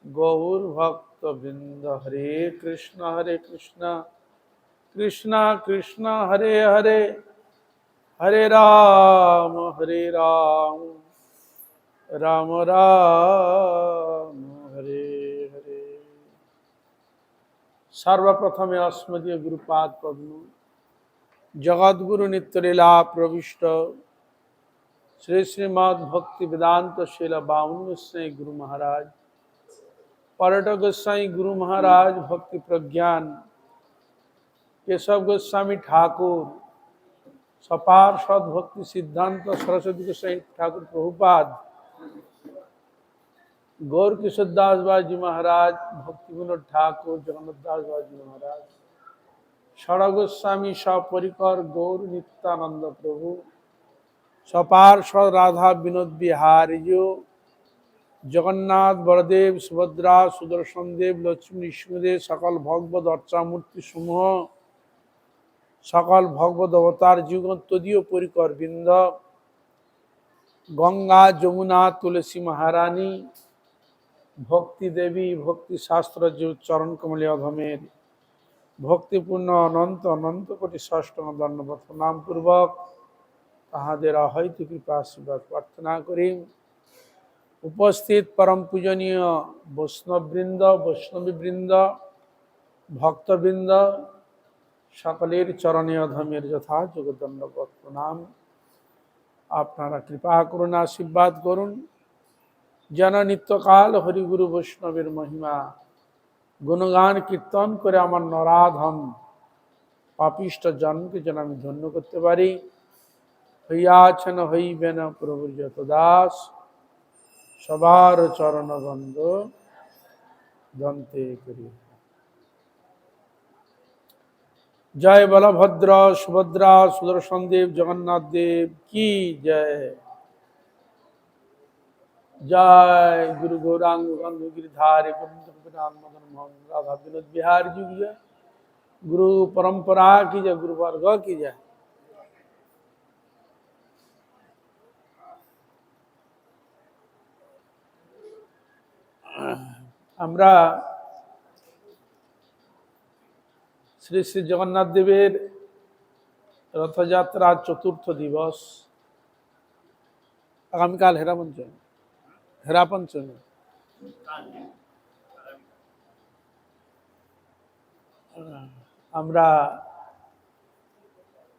गौरभक्तवृंद हरे कृष्ण कृष्ण कृष्ण हरे हरे हरे राम राम राम हरे हरे। सर्वप्रथमे अस्मदीय गुरुपाद पद्म जगद्गुरु नित्यलीला प्रविष्ट श्री श्रीमद् भक्ति वेदांत शील बावन गोस्वामी गुरु महाराज पर्यटक गोस्वामी गुरु महाराज भक्ति प्रज्ञान केशव गोस्वामी ठाकुर सपार्षद भक्ति सिद्धांत सरस्वती गोस्वामी ठाकुर प्रभुपाद गौर किशोर दास बाजी महाराज भक्ति विनोद ठाकुर जगन्नाथ दास बाजी महाराज षड़ गोस्वामी सपरिकर गौर नित्यानंद प्रभु सपार्षद राधा विनोद बिहारी जो जगन्नाथ बलदेव सुभद्रा सुदर्शन देव लक्ष्मी नृसिंहदेव सकल भगवत अर्चामूर्ति समूह सकल भगवत अवतार जीवन तदीय परिकर बृंद गंगा जमुना तुलसी महारानी भक्ति देवी भक्ति शास्त्र जो चरण कमल अधमेर भक्तिपूर्ण अनंत अनंत कोटि षष्टम दंडवत प्रणाम पूर्वक ताहादेर हयतो कृपा आशीर्वाद प्रार्थना करी उपस्थित परम पूजनीय वैष्णववृंद वैष्णवीवृंद भक्तवृंद सकलेर चरणे अधमेर यथायोग्य दंडवत प्रणाम। आपनारा कृपा करुण आशीर्वाद करुन যেন নিত্যকাল হরিগুরু বৈষ্ণবের মহিমা গুণগান কীর্তন করে আমার নরাধম পাপিষ্ট জন্মকে যেন আমি ধন্য করতে পারি। হইয়াছেন হইবেন প্রভুর যত দাস সবার চরণ বন্ধ দন্তে করি। জয় বলভদ্র সুভদ্রা সুদর্শন দেব জগন্নাথ দেব কি জয়। जय गुरु गौरांग गंधु गिरिधारी गोविंद मदन मोहन राधा विनोद बिहारी जी की जय। गुरु परंपरा की जय गुरु वर्ग की जय। আমরা শ্রী শ্রী জগন্নাথ দেবের রথযাত্রা চতুর্থ দিবস আগামীকাল হেরা পঞ্চমী আমরা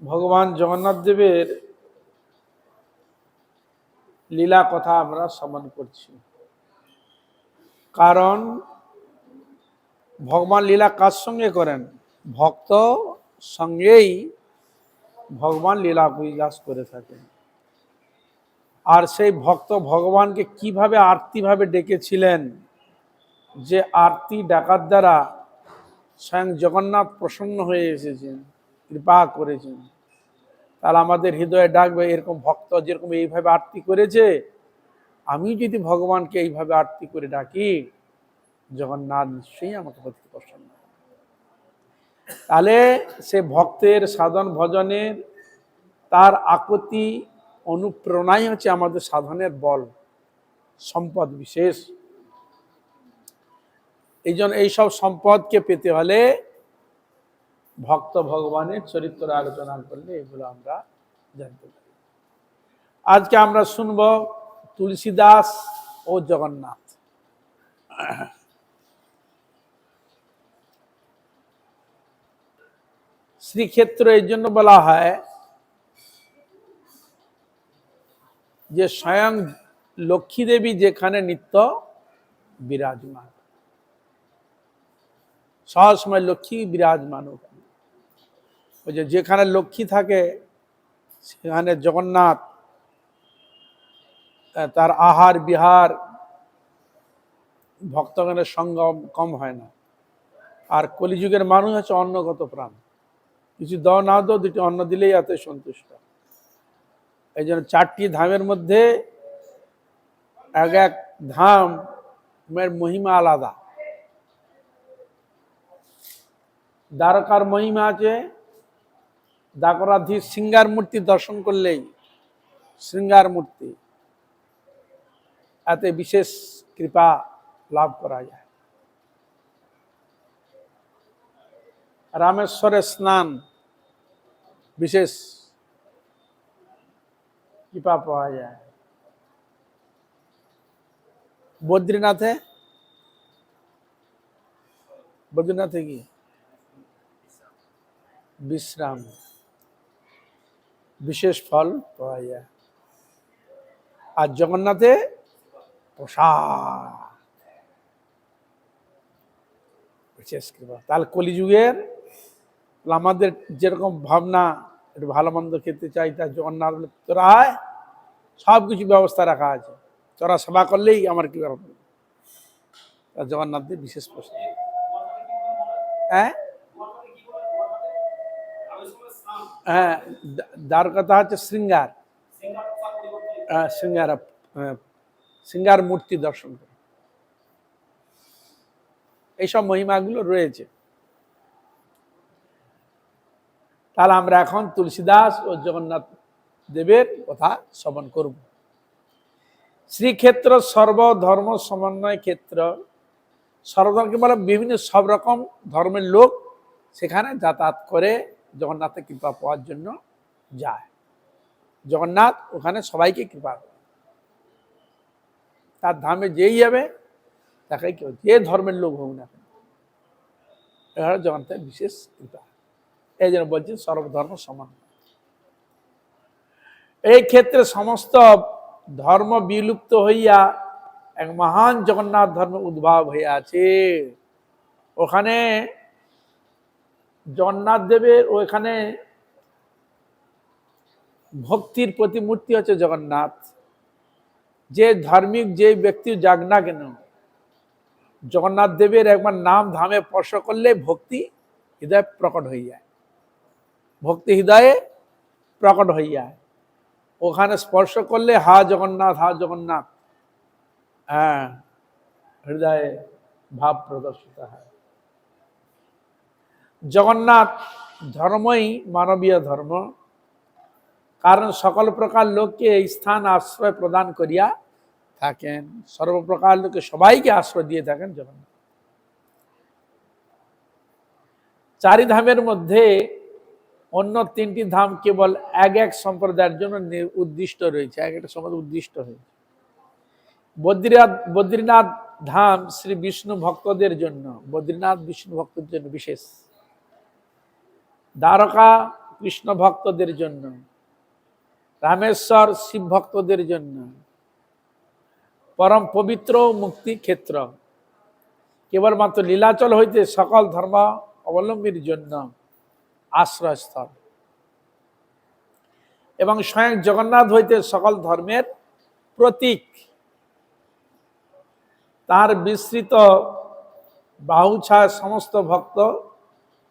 ভগবান জগন্নাথ দেবের লীলা কথা আমরা শ্রবণ করছি। কারণ ভগবান লীলা কার সঙ্গে করেন? ভক্ত সঙ্গেই ভগবান লীলা বিলাস করে থাকেন। আর সেই ভক্ত ভগবানকে কিভাবে আরতিভাবে ডেকেছিলেন, যে আরতি ডাকার দ্বারা স্বয়ং জগন্নাথ প্রসন্ন হয়ে এসেছেন, কৃপা করেছেন। তাহলে আমাদের হৃদয়ে ডাকবে এরকম ভক্ত যেরকম এইভাবে আরতি করেছে, আমি যদি ভগবানকে এইভাবে আরতি করে ডাকি, জগন্নাথ নিশ্চয়ই আমাকে প্রতি প্রসন্ন। তাহলে সে ভক্তের সাধন ভজনের তার আকুতি অনুপ্রেরণাই হচ্ছে আমাদের সাধনের বল সম্পদ বিশেষ। এই জন্য এইসব সম্পদকে পেতে হলে ভক্ত ভগবানের চরিত্র আলোচনা করলে এগুলো আমরা জানতে পারি। আজকে আমরা শুনব তুলসীদাস ও জগন্নাথ। শ্রীক্ষেত্র এই জন্য বলা হয় যে স্বয়ং লক্ষ্মী দেবী যেখানে নিত্য বিরাজমান, সবসময় লক্ষ্মী বিরাজমান। ওই যেখানে লক্ষ্মী থাকে সেখানে জগন্নাথ তার আহার বিহার ভক্তগণের সঙ্গম কম হয় না। আর কলিযুগের মানুষ হচ্ছে অন্নগত প্রাণ, কিছু দাও না দাও দুটি অন্ন দিলেই এত সন্তুষ্ট। এই জন্য চারটি ধামের মধ্যে এক এক ধামের মহিমা আলাদা। দ্বারকার মহিমা আছে, দ্বারকাধীশ শৃঙ্গার মূর্তি দর্শন করলেই, শৃঙ্গার মূর্তি এতে বিশেষ কৃপা লাভ করা যায়। রামেশ্বরে স্নান বিশেষ কৃপা পাওয়া যায়। বদ্রীনাথে কি বিশ্রাম বিশেষ ফল পাওয়া যায়। আর জগন্নাথে প্রসাদ বিশেষ কৃপা। তাহলে কলিযুগের আমাদের যেরকম ভাবনা একটু ভালো মন্দ খেতে চাই, তার জগন্নাথ তোরা হয় সব কিছু ব্যবস্থা রাখা আছে, তোরা সেবা করলেই আমার কি হবে। জগন্নাথদের বিশেষ প্রশ্ন। হ্যাঁ হ্যাঁ, দ্বারকাটা হচ্ছে শৃঙ্গার, শৃঙ্গার শৃঙ্গার মূর্তি দর্শন করে এইসব মহিমাগুলো রয়েছে। তাহলে আমরা এখন তুলসীদাস ও জগন্নাথ দেবের কথা শ্রবণ করব। শ্রীক্ষেত্র সর্বধর্ম সমন্বয় ক্ষেত্র। সর্বধর্মকে বলে বিভিন্ন সব রকম ধর্মের লোক সেখানে যাতায়াত করে জগন্নাথের কৃপা পাওয়ার জন্য যায়। জগন্নাথ ওখানে সবাইকে কৃপা করে, তার ধামে যেই যাবে তাকে কেউ যে ধর্মের লোক হোক না কেন, এটা জগন্নাথের বিশেষ কৃপা। এই জন্য বলছি সর্বধর্ম সমান। এই ক্ষেত্রে সমস্ত ধর্ম বিলুপ্ত হইয়া এক মহান জগন্নাথ ধর্ম উদ্ভব হইয়াছে। ওখানে জগন্নাথ দেবের ওইখানে ভক্তির প্রতিমূর্তি হচ্ছে জগন্নাথ। যে ধার্মিক যে ব্যক্তি যাক না কেন, জগন্নাথ দেবের একবার নাম ধামে স্পর্শ করলে ভক্তি হৃদয়ে প্রকট হয়ে যায়, ভক্তি হৃদয়ে প্রকট হয়ে যায়। ওখানে স্পর্শ করলে হা জগন্নাথ, হা জগন্নাথ, হ্যাঁ, হৃদয়ে ভাব প্রদর্শিত হয়। জগন্নাথ ধর্মই মানবীয় ধর্ম, কারণ সকল প্রকার লোককে এই স্থান আশ্রয় প্রদান করিয়া থাকেন। সর্বপ্রকার লোকে সবাইকে আশ্রয় দিয়ে থাকেন জগন্নাথ। চারি ধামের মধ্যে অন্য তিনটি ধাম কেবল এক এক সম্প্রদায়ের জন্য উদ্দিষ্ট রয়েছে, এক একটা সম্প্রদায় উদ্দিষ্ট হয়েছে। বদ্রীনাথ ধাম শ্রী বিষ্ণু ভক্তদের জন্য, বদ্রীনাথ বিষ্ণু ভক্তদের জন্য বিশেষ। দ্বারকা কৃষ্ণ ভক্তদের জন্য, রামেশ্বর শিব ভক্তদের জন্য, পরম পবিত্র মুক্তি ক্ষেত্র, কেবলমাত্র লীলাচল হইতে সকল ধর্ম অবলম্বীর জন্য আশ্রয়স্থল, এবং স্বয়ং জগন্নাথ হইতে সকল ধর্মের প্রতীক। তার বিস্তৃত বাহুছায় সমস্ত ভক্ত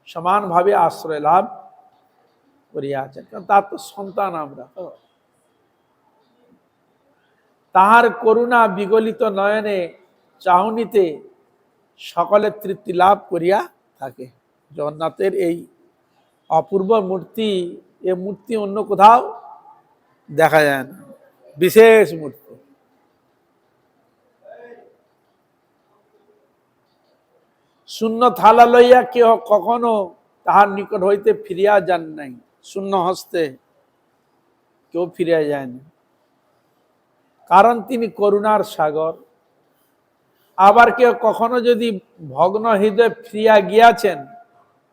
সমানভাবে আশ্রয় লাভ করিয়াছেন, কারণ তার তো সন্তান আমরা। তাহার করুণা বিগলিত নয়নে চাহনিতে সকলের তৃপ্তি লাভ করিয়া থাকে। জগন্নাথের এই অপূর্ব মূর্তি, এ মূর্তি অন্য কোথাও দেখা যায় না, বিশেষ মূর্তি। শূন্য থালা লইয়া কেহ কখনো তাহার নিকট হইতে ফিরিয়া যান নাই, শূন্য হস্তে কেউ ফিরিয়া যায়নি, কারণ তিনি করুণার সাগর। আবার কেউ কখনো যদি ভগ্ন হৃদয়ে ফিরিয়া গিয়াছেন,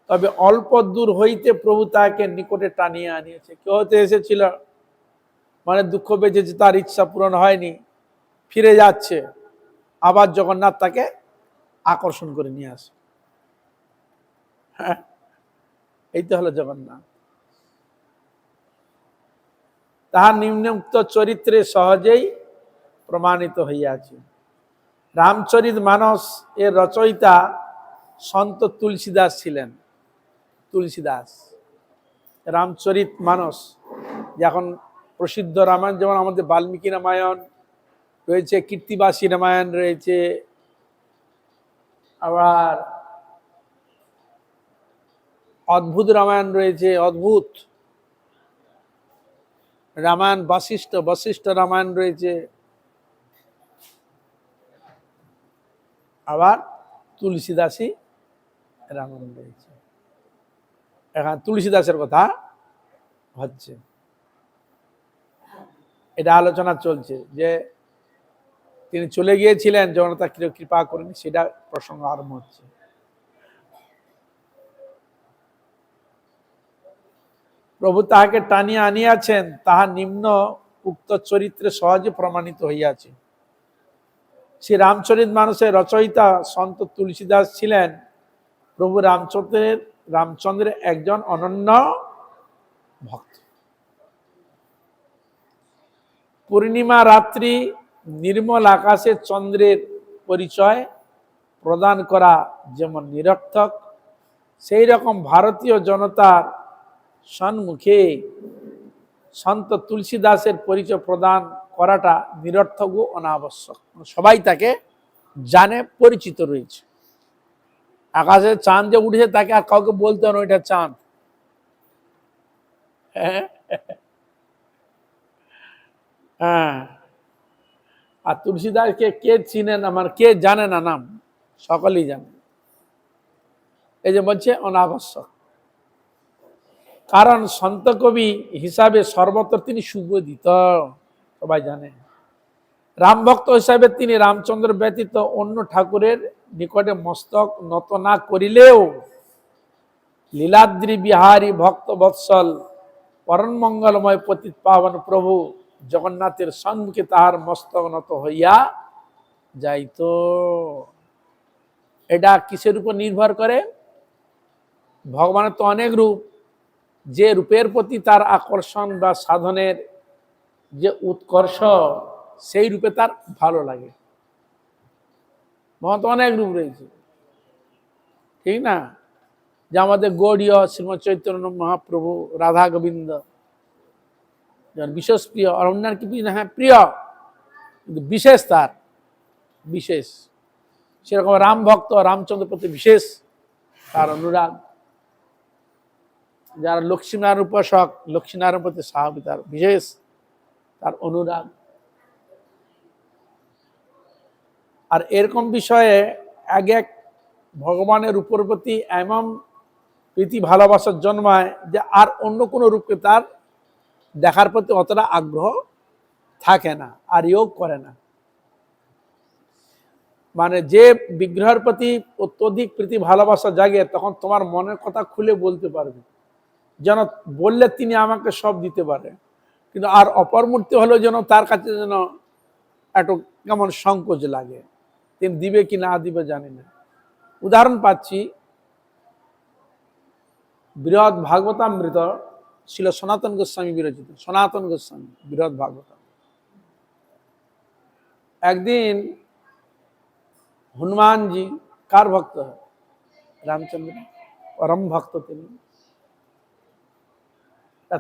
তবে অল্প দূর হইতে প্রভু তাকে নিকটে টানিয়ে আনিয়েছে। কেউ হতে এসেছিল, মানে দুঃখ বেঁচেছে, তার ইচ্ছা পূরণ হয়নি, ফিরে যাচ্ছে, আবার জগন্নাথ তাকে আকর্ষণ করে নিয়ে আসে। হ্যাঁ, এই তো হলো জগন্নাথ। তাহার নিম্নোক্ত চরিত্রে সহজেই প্রমাণিত হইয়াছে। রামচরিত মানস এর রচয়িতা সন্ত তুলসীদাস ছিলেন। তুলসীদাস রামচরিত মানস, যখন প্রসিদ্ধ রামায়ণ, যেমন আমাদের বাল্মীকি রামায়ণ রয়েছে, কীর্তিবাসী রামায়ণ রয়েছে, আবার অদ্ভুত রামায়ণ রয়েছে, অদ্ভুত রামায়ণ, বশিষ্ঠ রামায়ণ রয়েছে। আবার তুলসীদাসী রামায়ণ রয়েছে। এখন তুলসীদাসের কথা হচ্ছে, এটা আলোচনা চলছে যে তিনি চলে গিয়েছিলেন, জগন্নাথ কৃপা করেন, সেটা প্রসঙ্গ আরম্ভ হচ্ছে। প্রভু তাহাকে টানিয়া আনিয়াছেন, তাহা নিম্ন উক্ত চরিত্রে সহজে প্রমাণিত হইয়াছে। শ্রী রামচরিত মানসের রচয়িতা সন্ত তুলসীদাস ছিলেন প্রভু রামচন্দ্রের একজন অনন্য ভক্ত। পূর্ণিমা রাত্রি নির্মল আকাশে চন্দ্রের পরিচয় প্রদান করা যেমন নিরর্থক, সেই রকম ভারতীয় জনতার সম্মুখে সন্ত তুলসীদাসের পরিচয় প্রদান করাটা নিরর্থক ও অনাবশ্যক। সবাই তাকে জানে, পরিচিত রয়েছে। আকাশে চাঁদ যে উঠেছে তাকে আর কাউকে বলতে হবে ওইটা চাঁদ। হ্যাঁ, আর তুলসীদাসকে কে চিনে না, মানে কে জানে না নাম? সকলেই জানে। এই যে বলছে অনাবশ্যক, কারণ সন্ত কবি হিসাবে সর্বত্র তিনি সুবোধিত, সবাই জানে। রাম ভক্ত হিসাবে তিনি রামচন্দ্র ব্যতীত অন্য ঠাকুরের নিকটে মস্তক নত না করিলেও লীলাদ্রি বিহারী ভক্ত বৎসল পরম মঙ্গলময় পতিত পাবন প্রভু জগন্নাথের সম্মুখে তাহার মস্তক নত হইয়া যাইত। এটা কিসের উপর নির্ভর করে? ভগবানের তো অনেক রূপ, যে রূপের প্রতি তার আকর্ষণ বা সাধনের যে উৎকর্ষ, সেই রূপে তার ভালো লাগে। ভগবান তো অনেক রূপ রয়েছে, ঠিক না? যে আমাদের গৌড়ীয় শ্রীমৎ চৈতন্য মহাপ্রভু, রাধা গোবিন্দ বিশেষ প্রিয়, আর অন্যান্য কি হ্যাঁ প্রিয়, কিন্তু বিশেষ তার বিশেষ। সেরকম রাম ভক্ত, রামচন্দ্র প্রতি বিশেষ তার অনুরাগ। যারা লক্ষ্মীনারায়ণ উপাসক, লক্ষ্মীনারায়ণ প্রতি স্বাভাবিক তার বিশেষ তার অনুরাগ। আর এরকম বিষয়ে এক এক ভগবানের উপর প্রতি এমন প্রীতি ভালোবাসার জন্মায় যে আর অন্য কোনো রূপকে তার দেখার প্রতি অতটা আগ্রহ থাকে না, আর ইয়োগ করে না। মানে যে বিগ্রহের প্রতি অত্যধিক প্রীতি ভালোবাসা জাগে, তখন তোমার মনের কথা খুলে বলতে পারবে, যেন বললে তিনি আমাকে সব দিতে পারে। কিন্তু আর অপর মূর্তি হলেও যেন তার কাছে যেন একটু কেমন সংকোচ লাগে, তিনি দিবে কি না দিবে জানি না। উদাহরণ পাচ্ছি, বৃহৎ ভাগবতামৃত ছিল সনাতন গোস্বামী বিরচিত, সনাতন গোস্বামী বৃহৎ ভাগবতাম। একদিন হনুমানজি কার ভক্ত? রামচন্দ্র, পরম ভক্ত তিনি।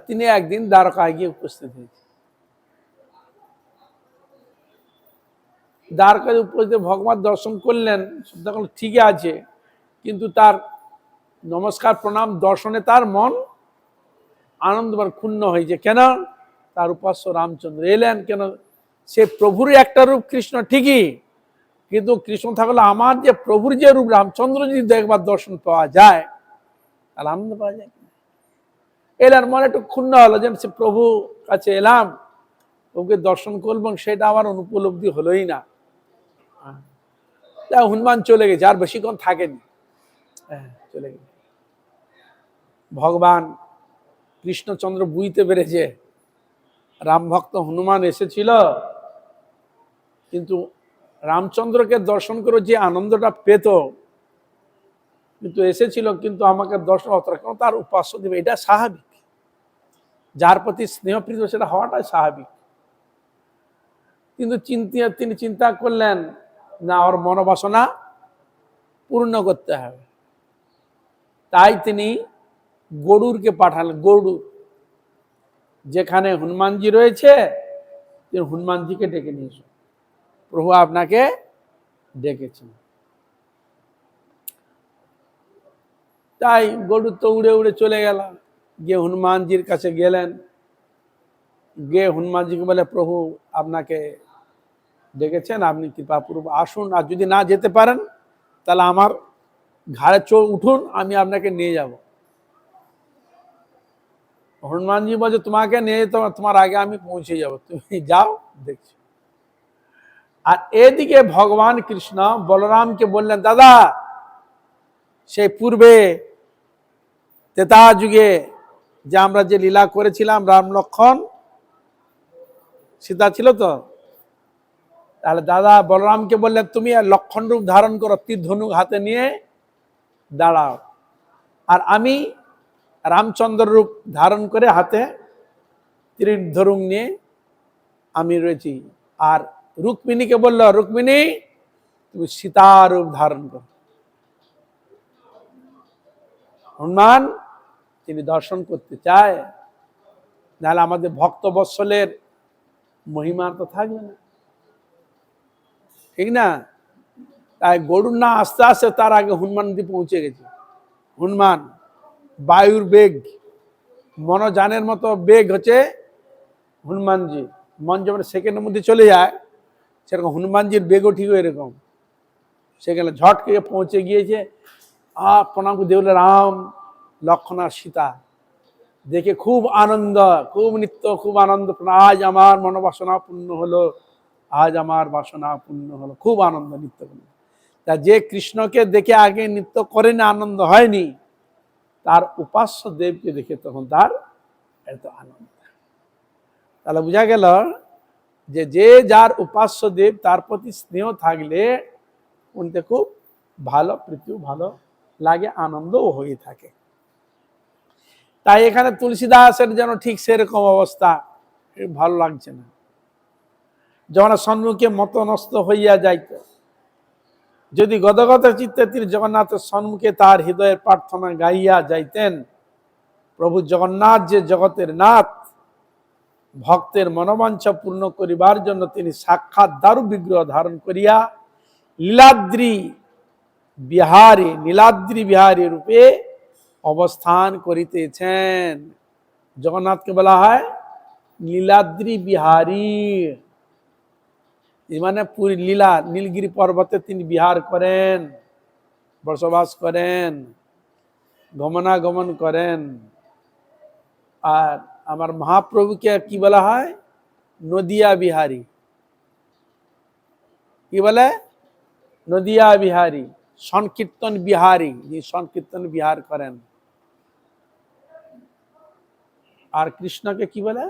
তিনি একদিন দ্বারকায় গিয়ে উপস্থিত হয়েছে। দ্বারকায় উপস্থিত ভগবান দর্শন করলেন, তখন ঠিকই আছে, কিন্তু তার নমস্কার প্রণাম দর্শনে তার মন আনন্দবার ক্ষুণ্ণ হয়েছে। কেন? তার উপাস্য রামচন্দ্র এলেন। কেন? সে প্রভুরই একটা রূপ কৃষ্ণ ঠিকই, কিন্তু কৃষ্ণ থাকলে আমার যে প্রভুর যে রূপ রামচন্দ্র যদি দেখবার দর্শন পাওয়া যায়, তাহলে আনন্দ পাওয়া যায়। এলেন, মনে একটু ক্ষুণ্ণ হলো যে সে প্রভু কাছে এলাম, ওকে দর্শন করবো, সেটা আমার অনুপলব্ধি হলোই না। হনুমান চলে গেছে, আর বেশিক্ষণ থাকেনি, চলে গেছে। ভগবান কৃষ্ণচন্দ্র বুঝতে পেরেছে রাম ভক্ত হনুমান এসেছিল, কিন্তু রামচন্দ্রকে দর্শন করে যে আনন্দটা পেত, কিন্তু এসেছিল, কিন্তু আমাকে দর্শন কেন তার উপাস্য দেবে, এটা স্বাভাবিক। যার প্রতি স্নেহপ্রীত সেটা হওয়াটাই স্বাভাবিক। কিন্তু তিনি চিন্তা করলেন না, ওর মনোবাসনা পূর্ণ করতে হবে। তাই তিনি গরুরকে পাঠালেন। গরুর যেখানে হনুমানজি রয়েছে, তিনি হনুমানজিকে ডেকে নিয়ে এসো, প্রভু আপনাকে ডেকেছেন। তাই গরু তো উড়ে উড়ে চলে গেল, গিয়ে হনুমানজির কাছে গেলেন। গিয়ে হনুমানজিকে বলে, প্রভু আপনাকে ডেকেছেন, আপনি কৃপাপূর্বক আসুন, আর যদি না যেতে পারেন তাহলে আমার ঘাড়ে উঠুন, আমি আপনাকে নিয়ে যাব। হনুমানজি বলছে তোমাকে নিয়ে তোমার আগে আমি পৌঁছে যাব, তুমি যাও দেখছি। আর এদিকে ভগবান কৃষ্ণ বলরামকে বললেন, দাদা সেই পূর্বে ত্রেতা যুগে যে আমরা যে লীলা করেছিলাম, রাম লক্ষণ সীতা ছিল তো, তাহলে দাদা বলরামকে বললেন তুমি লক্ষণ রূপ ধারণ করো, তীর ধনুক হাতে নিয়ে দাঁড়াও, আর আমি রামচন্দ্র রূপ ধারণ করে হাতে তীর ধনুক নিয়ে আমি রয়েছি। আর রুক্মিণীকে বলল, রুক্মিণী তুমি সীতার রূপ ধারণ করো। হনুমান তিনি দর্শন করতে চায়, নাহলে আমাদের ভক্ত বৎসলের মহিমা তো থাকবে না, ঠিক না? তাই গরুর না আস্তে আস্তে তার আগে হনুমান পৌঁছে গেছে। হনুমান বায়ুর বেগ, মনোযানের মতো বেগ হচ্ছে হনুমানজি। মন যেমন সেকেন্ডের মধ্যে চলে যায়, সেরকম হনুমানজির বেগও ঠিক এরকম, সেখানে ঝট করে পৌঁছে গিয়েছে। প্রণাম করে দেখল রাম লক্ষণ আর সীতা, দেখে খুব আনন্দ, খুব নৃত্য, খুব আনন্দ। আজ আমার মনোবাসনা পূর্ণ হলো, আজ আমার বাসনা পূর্ণ হলো, খুব আনন্দ নৃত্য করলো। তা যে কৃষ্ণকে দেখে আগে নৃত্য করেনি, আনন্দ হয়নি, তার উপাস্য দেবকে দেখে তখন তার এত আনন্দ। তাহলে বোঝা গেল যে যে যার উপাস্য দেব তার প্রতি স্নেহ থাকলে উনতে খুব ভালো প্রীতিও ভালো লাগে, আনন্দও হয়ে থাকে। তাই এখানে তুলসীদাসের যেন ঠিক সেরকম অবস্থা, ভালো লাগছে না। যখন সম্মুখে মতনস্ত হইয়া যাইত, যদি গদগদ চিত্তে তিনি জগন্নাথের সম্মুখে তার হৃদয়ের প্রার্থনা গাইয়া যাইতেন, প্রভু জগন্নাথ যে জগতের নাথ, ভক্তের মনোবাঞ্ছা পূর্ণ করিবার জন্য তিনি সাক্ষাৎ দারু বিগ্রহ ধারণ করিয়া লীলাদ্রি বিহারী রূপে অবস্থান করিতেছেন। জগন্নাথকে বলা হয় লীলাদ্রি বিহারী, মানে পুরী লীলা, নীলগিরি পর্বতে তিনি বিহার করেন, বসবাস করেন, গমনাগমন করেন। আর আমার মহাপ্রভুকে কি বলা হয়? নদিয়া বিহারী। কি বলে? নদিয়া বিহারী, সংকীর্তন বিহারী, যিনি সংকীর্তন বিহার করেন। আর কৃষ্ণকে কি বলে?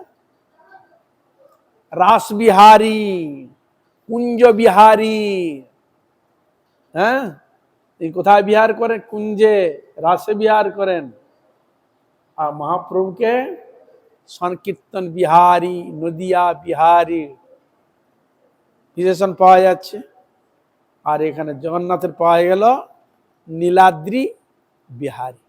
রাস বিহারী, কুঞ্জ বিহারী। হ্যাঁ, তিনি কোথায় বিহার করেন? কুঞ্জে, রাসে বিহার করেন। আর মহাপ্রভুকে সংকীর্তন বিহারী, নদিয়া বিহারী বিশেষণ পাওয়া যাচ্ছে। আর এখানে জগন্নাথের পাওয়া গেল নীলাদ্রি বিহারী।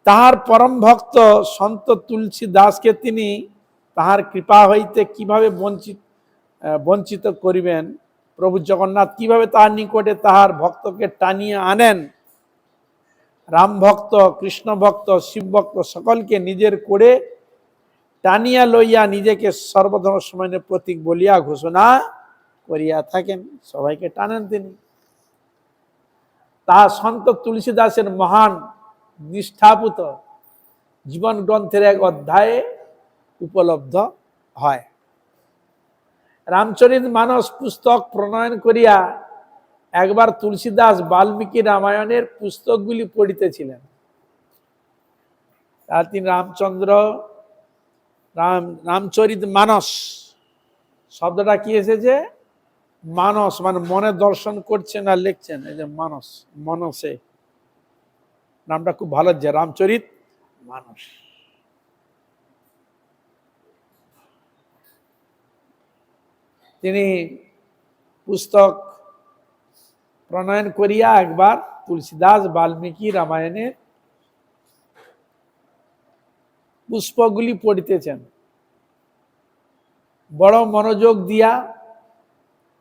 তাহার পরম ভক্ত সন্ত তুলসী দাসকে তিনি তাহার কৃপা হইতে কিভাবে বঞ্চিত করিবেন? প্রভু জগন্নাথ কিভাবে তাহার নিকটে তাহার ভক্তকে টানিয়ে আনেন? রাম ভক্ত, কৃষ্ণ ভক্ত, শিব ভক্ত সকলকে নিজের করে টানিয়া লইয়া নিজেকে সর্বধর্ম সময়ের প্রতীক বলিয়া ঘোষণা করিয়া থাকেন। সবাইকে টানেন তিনি। তা সন্ত তুলসী দাসের মহান নিষ্ঠাপুত জীবন গ্রন্থের এক অধ্যায়ে উপলব্ধ হয়। রামচরিত মানস পুস্তক প্রণয়ন করিয়া একবার তুলসীদাস বাল্মীকি রামায়ণের পুস্তকগুলি পড়িতেছিলেন। আর তিনি রামচরিত মানস শব্দটা কি এসেছে? মানস, মানে মনে দর্শন করছেন আর লিখছেন, এই যে মানস, মনসে নামটা খুব ভালো, যে রামচরিত মানস। তিনি পুস্তক প্রণয়ন করিয়া একবার তুলসীদাস বাল্মীকি রামায়ণের পুষ্পগুলি পড়িতেছেন। বড় মনোযোগ দিয়া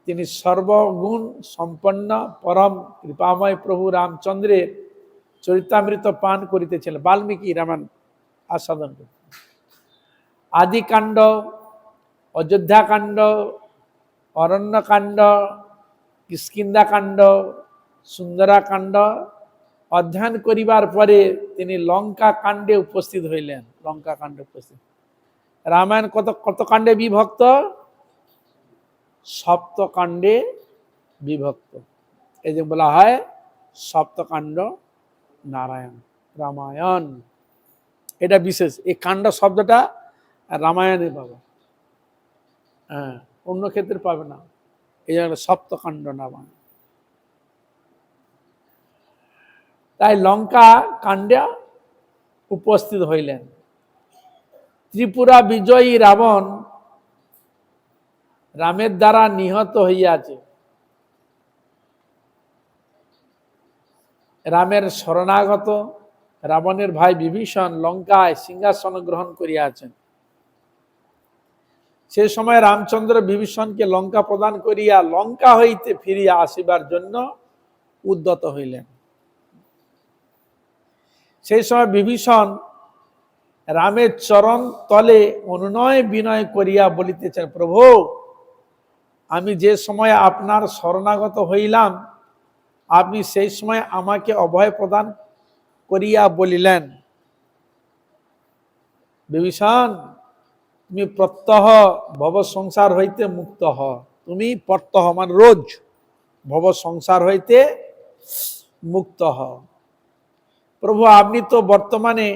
তিনি সর্বগুণ সম্পন্ন পরম কৃপাময় প্রভু রামচন্দ্রের চরিতামৃত পান করিতেছিলেন। বাল্মীকি রামায়ণ আস্বাদন করতেন। আদিকাণ্ড, অযোধ্যাকাণ্ড, অরণ্যকাণ্ড, কিষ্কিন্ধাকাণ্ড, সুন্দরাকাণ্ড অধ্যয়ন করিবার পরে তিনি লঙ্কা কাণ্ডে উপস্থিত হইলেন। লঙ্কা কাণ্ডে উপস্থিত। রামায়ণ কত কত কাণ্ডে বিভক্ত? সপ্তকাণ্ডে বিভক্ত। এই যে বলা হয় সপ্তকাণ্ড নারায়ণ রামায়ণ, এটা বিশেষ। এই কাণ্ড শব্দটা রামায়ণে পাবে, হ্যাঁ, অন্য ক্ষেত্রে পাবে না। এই জন্য সপ্তকাণ্ড রামায়ণ। তাই লঙ্কা কাণ্ডে উপস্থিত হইলেন। ত্রিপুরা বিজয়ী রাবণ রামের দ্বারা নিহত হইয়াছে। রামের শরণাগত রাবণের ভাই বিভীষণ লঙ্কায় সিংহাসন গ্রহণ করিয়াছেন। সে সময় রামচন্দ্র বিভীষণকে লঙ্কা প্রদান করিয়া লঙ্কা হইতে ফিরিয়া আসিবার জন্য উদ্যত হইলেন। সেই সময় বিভীষণ রামের চরণ তলে অনুনয় বিনয় করিয়া বলিতেছেন, প্রভু, আমি যে সময় আপনার শরণাগত হইলাম, আপনি সেই সময় আমাকে অভয় প্রদান করিয়া বলিলেন, বিভীষণ, তুমি প্রত্যহ ভব সংসার হইতে মুক্ত হ। তুমি প্রত্যহ মানে রোজ ভব সংসার হইতে মুক্ত হ। প্রভু, আপনি তো বর্তমানে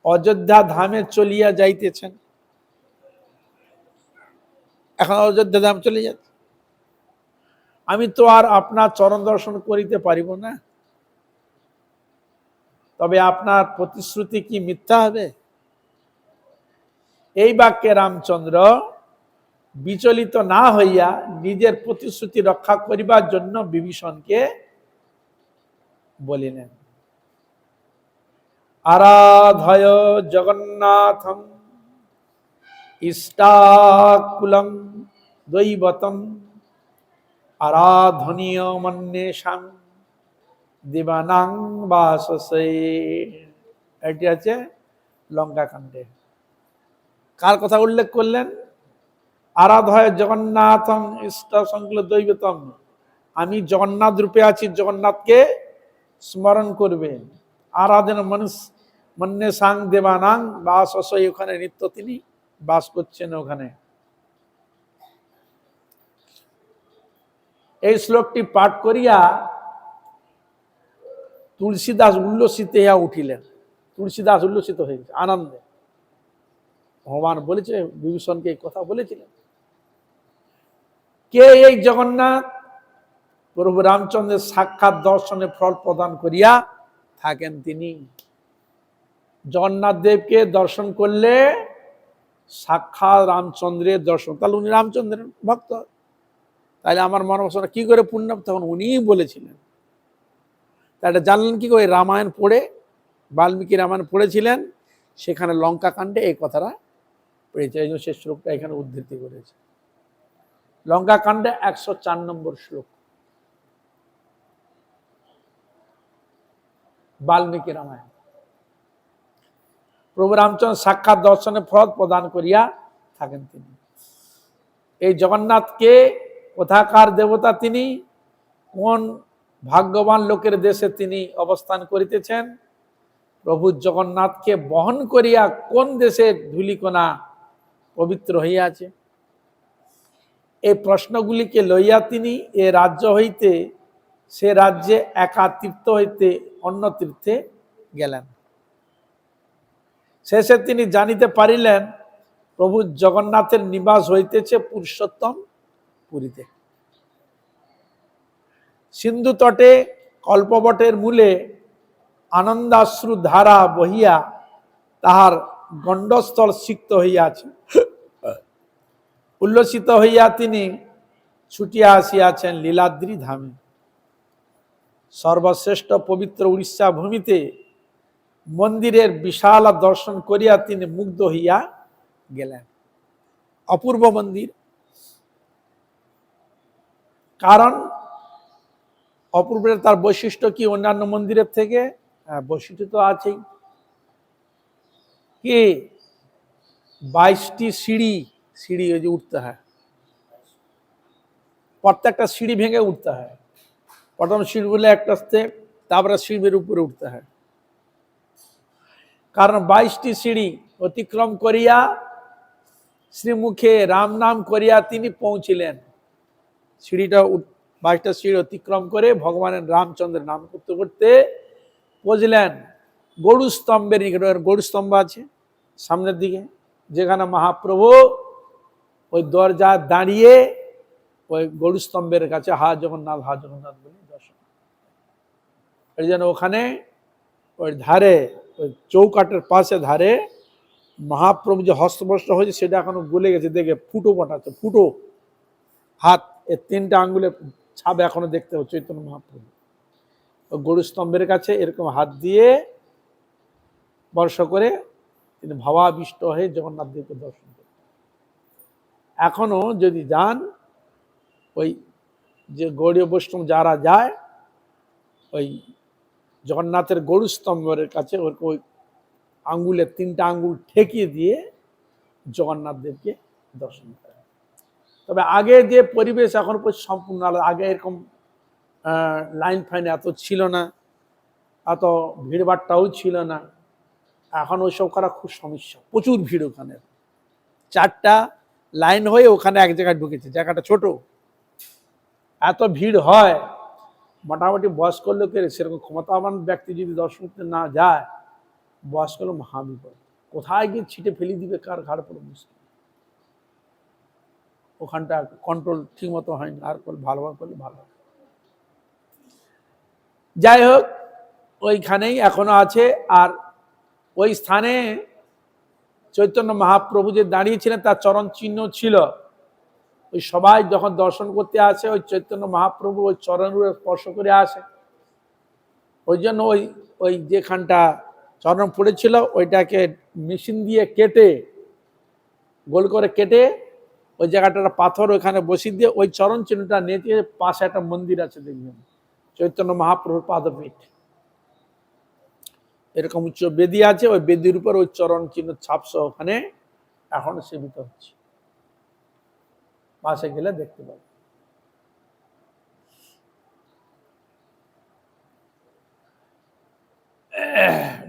অযোধ্যা ধামে চলিয়া যাইতেছেন। এখন অযোধ্যা ধাম চলে যাচ্ছে, আমি তো আর আপনার চরণ দর্শন করিতে পারিব না। তবে আপনার প্রতিশ্রুতি কি মিথ্যা হবে? এই বাক্যে রামচন্দ্র বিচলিত না হইয়া নিজের প্রতিশ্রুতি রক্ষা করিবার জন্য বিভীষণকে বলিলেন, আরাধয় জগন্নাথং ইষ্টাকুলং দৈবতং আরাধনীয় মন্যেষাং দেবানাং বাসসে। এটি আছে লঙ্কা কাণ্ডে। কার কথা উল্লেখ করলেন? আরাধয় জগন্নাথং ইষ্টাকুল দৈবতং, আমি জগন্নাথ রূপে আছি, জগন্নাথকে স্মরণ করবেন। আরাধন মন্যেষাং দেবানাং বাসসে, ওখানে নিত্য তিনি বাস করছেন। ওখানে এই শ্লোকটি পাঠ করিয়া তুলসীদাস উল্লসিত হইয়া উঠিলেন। তুলসীদাস উল্লসিত হয়ে গেছে আনন্দে। ভগবান বলেছে, বিভীষণকে এই কথা বলেছিলেন। কে এই জগন্নাথ? প্রভু রামচন্দ্রের সাক্ষাৎ দর্শনে ফল প্রদান করিয়া থাকেন তিনি। জগন্নাথ দেবকে দর্শন করলে সাক্ষাৎ রামচন্দ্রের দর্শন। তাহলে উনি রামচন্দ্রের ভক্ত, তাহলে আমার মনোবাসনা কি করে পূর্ণ? তখন উনিই বলেছিলেন। তা এটা জানলেন কি করে? রামায়ণ পড়ে, বাল্মীকি রামায়ণ পড়েছিলেন, সেখানে লঙ্কা কাণ্ডে এই কথাটা পড়েছে। এই জন্য সে শ্লোকটা এখানে উদ্ধৃতি করেছে। লঙ্কা কাণ্ডে 104 নম্বর শ্লোক, বাল্মীকি রামায়ণ। প্রভু রামচন্দ্র সাক্ষাৎ দর্শনে ফল প্রদান করিয়া থাকেন তিনি। এই জগন্নাথকে কোথাকার দেবতা? তিনি কোন ভাগ্যবান লোকের দেশে তিনি অবস্থান করিতেছেন? প্রভু জগন্নাথকে বহন করিয়া কোন দেশে ধূলিকণা পবিত্র হইয়াছে? এই প্রশ্নগুলিকে লইয়া তিনি এ রাজ্য হইতে সে রাজ্যে একা তীর্থ হইতে অন্য তীর্থে গেলেন। শেষে তিনি জানিতে পারিলেন প্রভু জগন্নাথের নিবাস হইতেছে পুরুষোত্তম পুরীতে। সিন্ধু তটে কল্পবটের মূলে আনন্দাশ্রু ধারা বহিয়া তাহার গণ্ডস্থল সিক্ত হইয়াছে। উল্লসিত হইয়া তিনি ছুটিয়া আসিয়াছেন লীলাদ্রি ধামে। সর্বশ্রেষ্ঠ পবিত্র উড়িষ্যা ভূমিতে মন্দিরের বিশাল দর্শন করিয়া তিনি মুগ্ধ হইয়া গেলেন। অপূর্ব মন্দির। কারণ অপূর্বের তার বৈশিষ্ট্য কি অন্যান্য মন্দিরের থেকে? বৈশিষ্ট্য তো আছেই। কি 22টি সিঁড়ি, সিঁড়ি ওই যে উঠতে হয়, প্রত্যেকটা সিঁড়ি ভেঙে উঠতে হয়। প্রথম সিঁড়ি বলে একটা স্টেপ, তারপরে সিঁড়ির উপরে উঠতে হয়। কারণ 22টি সিঁড়ি অতিক্রম করিয়া শ্রীমুখে রাম নাম করিয়া তিনি পৌঁছিলেন। সিঁড়িটা 22টা সিঁড়ি অতিক্রম করে ভগবানের রামচন্দ্রের নাম করতে করতে পৌঁছলেন গরু স্তম্ভের নিকট। গরু স্তম্ভ আছে সামনের দিকে, যেখানে মহাপ্রভু ওই দরজা দাঁড়িয়ে ওই গরু স্তম্ভের কাছে হা জগন্নাথ বলে দর্শন। এই জন্য ওখানে ওই ধারে, ওই চৌকাটের পাশে ধারে মহাপ্রভু যে হস্তবস্ত্র হয়েছে সেটা এখনো গলে গেছে, দেখে ফুটো পটাচ্ছে, ফুটো হাত, এর 3টা আঙ্গুলের ছাপ এখনো দেখতে হবে চৈতন্য মহাপ্রভু। ওই গরু স্তম্ভের কাছে এরকম হাত দিয়ে বর্ষ করে তিনি ভাবাবিষ্ট হয়ে জগন্নাথ দেবকে দর্শন করেন। এখনো যদি যান, ওই যে গৌড়ীয় বৈষ্ণব যারা যায়, ওই জগন্নাথের গরু স্তম্ভের কাছে ওই আঙ্গুলের 3টা আঙ্গুল ঠেকিয়ে দিয়ে জগন্নাথ দেবকে দর্শন করে। তবে আগে যে পরিবেশ এখন সম্পূর্ণ আলাদা। আগে এরকম লাইন ফাইন এত ছিল না, এত ভিড়ভাট্টাও ছিল না। এখন ওইসব করা খুব সমস্যা, প্রচুর ভিড়। ওখানে 4টা লাইন হয়ে ওখানে এক জায়গায় ঢুকেছে, জায়গাটা ছোট, এত ভিড় হয়। মোটামুটি বয়স্ক লোকের সেরকম ক্ষমতাবান ব্যক্তি যদি দর্শন করতে না যায়, বয়স্ক লোক মহাবিপদ, কোথায় গিয়ে ছিটে ফেলে দিবে কার ঘাড় পড়ে মুশকিল। ওখানটা কন্ট্রোল ঠিক মতো হয়নি, আর ভালোভাবে করলে ভালো। যাই হোক, ওইখানেই এখনো আছে। আর ওই স্থানে চৈতন্য মহাপ্রভু যে দাঁড়িয়েছিলেন তার চরণ চিহ্ন ছিল। ওই সবাই যখন দর্শন করতে আসে, ওই চৈতন্য মহাপ্রভু ওই চরণ স্পর্শ করে আসে। ওই জন্য ওই যেখানটা চরণ পড়েছিল ওইটাকে মেশিন দিয়ে কেটে, গোল করে কেটে ওই জায়গাটা পাথর ওইখানে বসিয়ে দিয়ে ওই চরণ চিহ্নটা নিয়ে পাশে একটা মন্দির আছে, দেখবেন চৈতন্য মহাপ্রভুর পাদপীঠ। এরকম উচ্চ বেদি আছে, ওই বেদির উপর ওই চরণ চিহ্ন ছাপসহ ওখানে এখনো সেবিত হচ্ছে। পাশে গেলে দেখতে পাবে।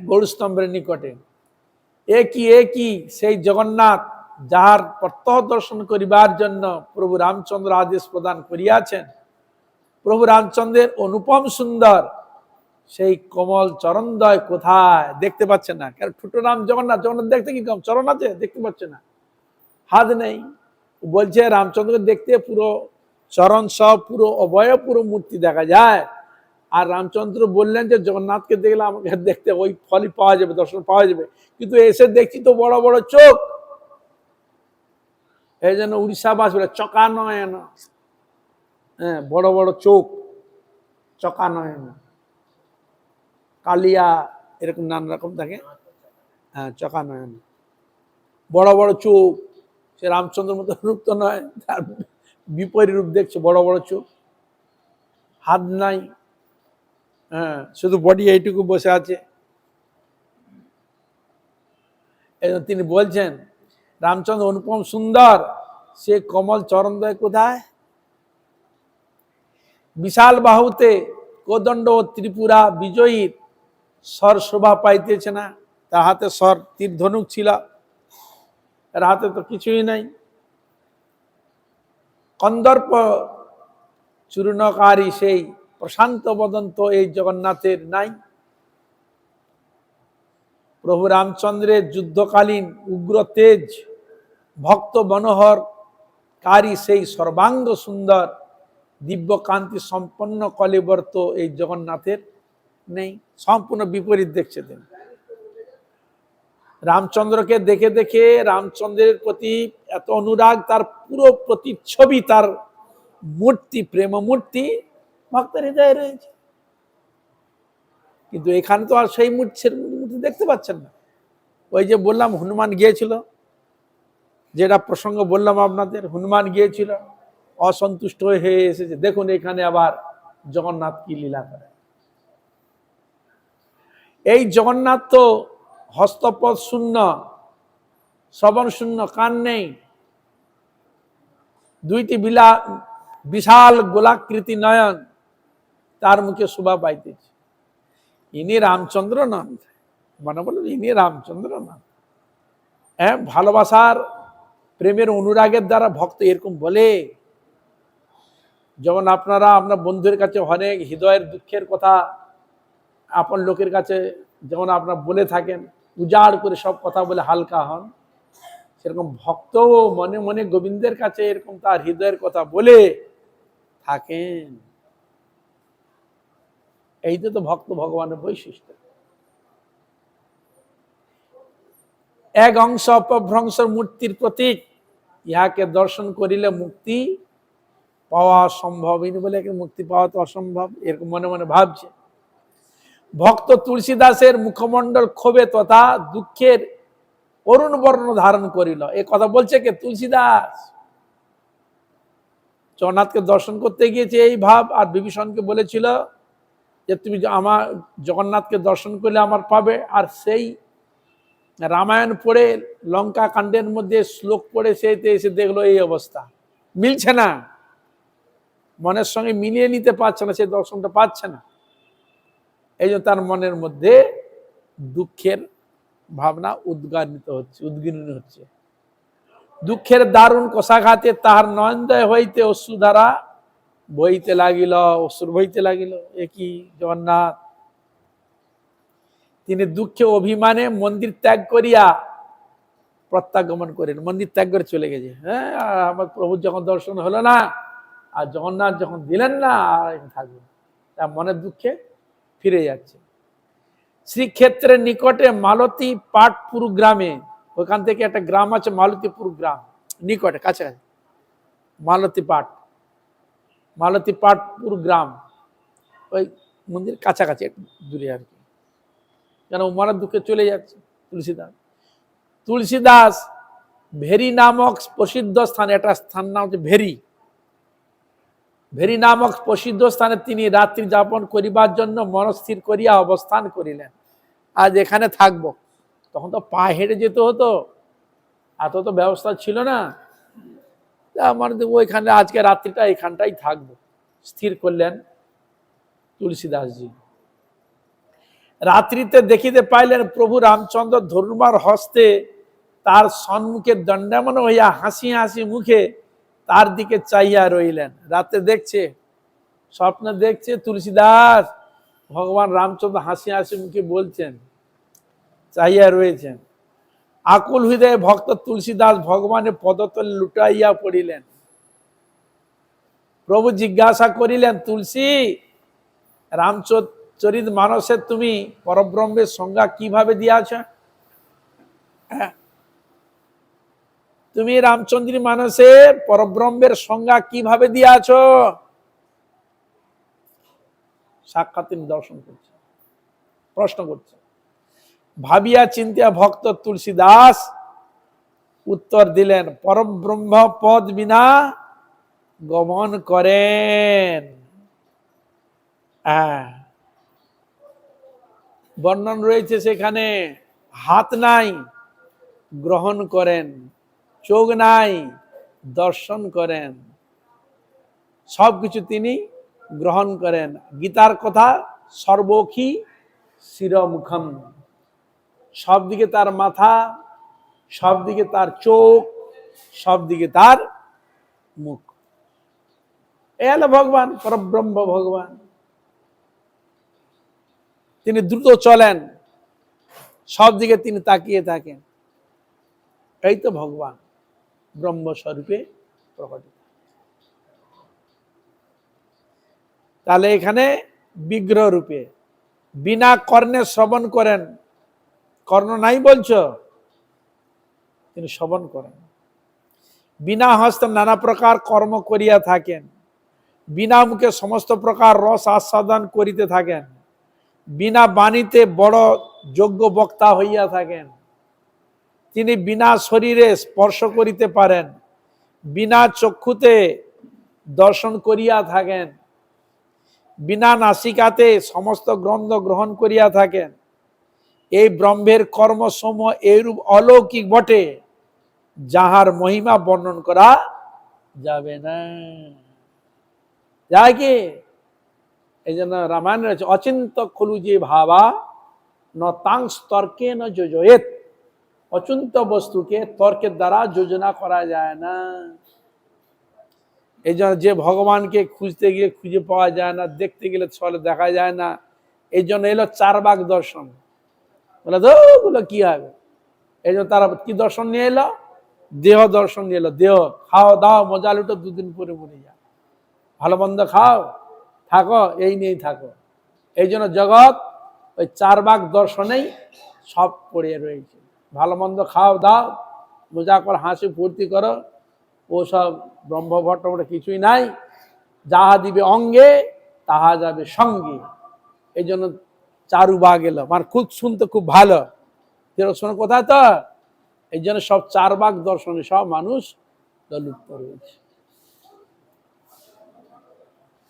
গৌরস্তম্ভের নিকটে একই সেই জগন্নাথ যাহার প্রত্যহ দর্শন করিবার জন্য প্রভু রামচন্দ্র আদেশ প্রদান করিয়াছেন। প্রভু রামচন্দ্রের অনুপম সুন্দর সেই কমল চরণদ্বয় কোথায় দেখতে পাচ্ছেন না? কারণ ছোট নাম জগন্নাথ, জগন্নাথ দেখতে কি কম চরণ আছে? দেখতে পাচ্ছে না, হাত নেই। বলছে রামচন্দ্রকে দেখতে পুরো চরণ সব, পুরো অবয়ব, পুরো মূর্তি দেখা যায়। আর রামচন্দ্র বললেন যে জগন্নাথকে দেখলে আমাকে দেখতে ওই ফলই পাওয়া যাবে, দর্শন পাওয়া যাবে। কিন্তু এসে দেখছি তো বড় বড় চোখ। এই জন্য উড়িষ্যাবাসী বলে চকা নয়ন, হ্যাঁ, বড় বড় চোখ, চকা নয়ন, কালিয়া, এরকম নানা রকম থাকে। হ্যাঁ, চকা নয়ন, বড় বড় চোখ। সে রামচন্দ্রের মতো রূপ তো নয়, তার বিপরীত রূপ দেখছে, বড় বড় চোখ, হাত নাই, হ্যাঁ, শুধু বডি এইটুকু বসে আছে। তিনি বলছেন রামচন্দ্র অনুপম সুন্দর, সে কমল চরণদ্বয় কোথায়? বিশাল বাহুতে কোদণ্ড ত্রিপুরা বিজয়ীর স্বর শোভা পাইতেছে না। তার হাতে স্বর তীর ধনুক ছিল, এর হাতে তো কিছুই নাই। কন্দর্প চূর্ণকারী সেই প্রশান্ত বদন তো এই জগন্নাথের নাই। প্রভু রামচন্দ্রের যুদ্ধকালীন উগ্র তেজ, ভক্ত মনোহর কারী সেই সর্বাঙ্গ সুন্দর দিব্য কান্তি সম্পন্ন কলেবর্ত এই জগন্নাথের নেই। সম্পূর্ণ বিপরীত দেখছে তিনি। রামচন্দ্রকে দেখে দেখে রামচন্দ্রের প্রতি এত অনুরাগ, তার পুরো প্রতিচ্ছবি, তার মূর্তি, প্রেম মূর্তি ভক্তের হৃদয়ে রয়েছে। কিন্তু এখানে তো আর সেই মূর্তি দেখতে পাচ্ছেন না। ওই যে বললাম হনুমান গিয়েছিল, যেটা প্রসঙ্গ বললাম আপনাদের, হনুমান গিয়েছিল, অসন্তুষ্ট হয়ে এসেছে। দেখুন এখানে আবার জগন্নাথ কি লীলা করে। এই জগন্নাথ তো হস্তপদ শূন্য, শ্রবণ শূন্য, কান নেই, 2টি বিশাল গোলাকৃতি নয়ন, তার মুখে শোভা পাইতেছে। ইনি রামচন্দ্র নন, মানে বলুন ইনি রামচন্দ্র নন। হ্যাঁ, ভালোবাসার প্রেমের অনুরাগের দ্বারা ভক্ত এরকম বলে। যেমন আপনারা আপনার বন্ধুর কাছে অনেক হৃদয়ের দুঃখের কথা আপন লোকের কাছে যেমন আপনার বলে থাকেন, উজাড় করে সব কথা বলে হালকা হন, সেরকম ভক্তও মনে মনে গোবিন্দের কাছে এরকম তার হৃদয়ের কথা বলে থাকেন। এই তো ভক্ত ভগবানের বৈশিষ্ট্য। এক অংশ অপভ্রংশের মূর্তির প্রতীক, ইহাকে দর্শন করিলে মুক্তি পাওয়া সম্ভব। ইনি বলে মুক্তি পাওয়া তো অসম্ভব, এরকম মনে মনে ভাবছে। ভক্ত তুলসীদাসের মুখমণ্ডল ক্ষোভে তথা দুঃখের অরুণ বর্ণ ধারণ করিল। এ কথা বলছে কে? তুলসীদাস। জগন্নাথকে দর্শন করতে গিয়েছে এই ভাব, আর বিভীষণকে বলেছিল যে তুমি আমার জগন্নাথকে দর্শন করলে আমার পাবে। আর সেই রামায়ণ পড়ে লঙ্কা কাণ্ডের মধ্যে শ্লোক পড়ে সেইতে এসে দেখলো এই অবস্থা, মিলছে না, মনের সঙ্গে মিলিয়ে নিতে পারছে না, সেই দর্শনটা পাচ্ছে না। এই জন্য তার মনের মধ্যে দুঃখের ভাবনা উদ্গীর্ণ হচ্ছে। দুঃখের দারুণ কষাঘাতে তাহার নয়নদয় হইতে অশ্রুধারা বইতে লাগিল, অশ্রু বইতে লাগিল। এ কি জগন্নাথ! তিনি দুঃখে অভিমানে মন্দির ত্যাগ করিয়া প্রত্যাগমন করেন, মন্দির ত্যাগ করে চলে গেছে। হ্যাঁ, আমার প্রভুর যখন দর্শন হলো না, আর জগন্নাথ যখন দিলেন না, আর থাকবে তার মনের দুঃখে ফিরে যাচ্ছে। শ্রীক্ষেত্রের নিকটে মালতী পাটপুর গ্রামে, ওখান থেকে একটা গ্রাম আছে মালতীপুর গ্রাম, নিকটে কাছাকাছি মালতী পাটপুর গ্রাম, ওই মন্দির কাছাকাছি একটু দূরে আর কি, কেন মনের দুঃখে চলে যাচ্ছে তুলসীদাস ভেরি নামক প্রসিদ্ধ স্থানে, একটা স্থান নাম হচ্ছে ভেরি নামক প্রসিদ্ধ স্থানে তিনি রাত্রি যাপন করিবার জন্য মনস্থির করিয়া অবস্থান করিলেন। আজ এখানে থাকবো। তখন তো পা হেঁটে যেতে হতো, এত তো ব্যবস্থা ছিল না। মানে ওইখানে আজকে রাত্রিটা এখানটাই থাকবো স্থির করলেন তুলসীদাসজি। রাত্রিতে দেখিতে পাইলেন প্রভু রামচন্দ্র ধনুর্মার হস্তে তার সম্মুখে দণ্ডায়মান হইয়া হাসি হাসি মুখে তার দিকে চাইয়া রইলেন। রাতে দেখছে, স্বপ্নে দেখছে তুলসীদাস ভগবান রামচন্দ্র হাসি হাসি মুখে বলছেন, চাইয়া রয়েছেন। আকুল হৃদয়ে ভক্ত তুলসীদাস ভগবানের পদতলে লুটাইয়া পড়িলেন। প্রভু জিজ্ঞাসা করিলেন, তুলসী, রামচরিত মানসে তুমি পরব্রহ্মের সংজ্ঞা কিভাবে দিয়াছ? তুমি রামচন্দ্রী মানসে পরব্রহ্মের সংজ্ঞা কিভাবে দিয়াছ? সাক্ষাৎ তিনি দর্শন করছে, প্রশ্ন করছে। ভাবিয়া চিন্তিয়া ভক্ত তুলসীদাস উত্তর দিলেন, পরব্রহ্ম পদ বিনা গমন করেন। বর্ণন রয়েছে সেখানে, হাত নাই গ্রহণ করেন, চোখ নাই দর্শন করেন, সবকিছু তিনি গ্রহণ করেন। গীতার কথা, সর্বক্ষী শিরমুখম, সব দিকে তার মাথা, সব দিকে তার চোখ, সব দিকে তার মুখ। এ হলো ভগবান, পরব্রহ্ম ভগবান। তিনি দ্রুত চলেন, সব দিকে তিনি তাকিয়ে থাকেন। এই তো ভগবান ব্রহ্মস্বরূপে প্রকটিত। তাহলে এখানে বিগ্রহ রূপে, বিনা কর্ণে শ্রবণ করেন। কর্ণ নাই বলছো, তিনি শ্রবণ করেন। বিনা হস্তে নানা প্রকার কর্ম করিয়া থাকেন। বিনা মুখে সমস্ত প্রকার রস আস্বাদন করিতে থাকেন। বিনা বাণীতে বড় যোগ্য বক্তা হইয়া থাকেন। তিনি বিনা শরীরে স্পর্শ করিতে পারেন। বিনা চক্ষুতে দর্শন করিয়া থাকেন। বিনা নাসিকাতে সমস্ত গ্রন্থ গ্রহণ করিয়া থাকেন। এই ব্রহ্মের কর্মসমূহ এইরূপ অলৌকিক বটে, যাহার মহিমা বর্ণন করা যাবে না। যায় কি? এই জন্য রামায়ণে রয়েছে অচিন্ত খলু যে ভাবা ন তাংস তর্কে ন যোজয়েত। অচিন্ত বস্তুকে তর্কের দ্বারা যোজনা করা যায় না। এই জন্য যে ভগবানকে খুঁজতে গিয়ে খুঁজে পাওয়া যায় না, দেখতে গেলে ছলে দেখা যায় না, এই জন্য এলো চারবাক দর্শন। বলে তো ওগুলো কি হবে? এই জন্য তারা কি দর্শন নিয়ে এলো? দেহ দর্শন নিয়ে এলো। দেহ খাও দাও মজা লুটো, দুদিন পরে মরে যাও, ভালো মন্দ খাও থাকো, এই নিয়েই থাকো। এই জন্য জগৎ ওই চারবাক দর্শনেই সব পড়ে রয়েছে। ভালো মন্দ খাও দাও, মজা কর, হাসি ফুর্তি করো, ওসব ব্রহ্মভট্ট কিছুই নাই। যাহা দিবে অঙ্গে তাহা যাবে সঙ্গে। এই জন্য চারুবাগ এলো, মানে খুব শুনতে খুব ভালো শোনো কোথায় তো। এই জন্য সব চারবাক দর্শনে সব মানুষ লুপ্ত রয়েছে।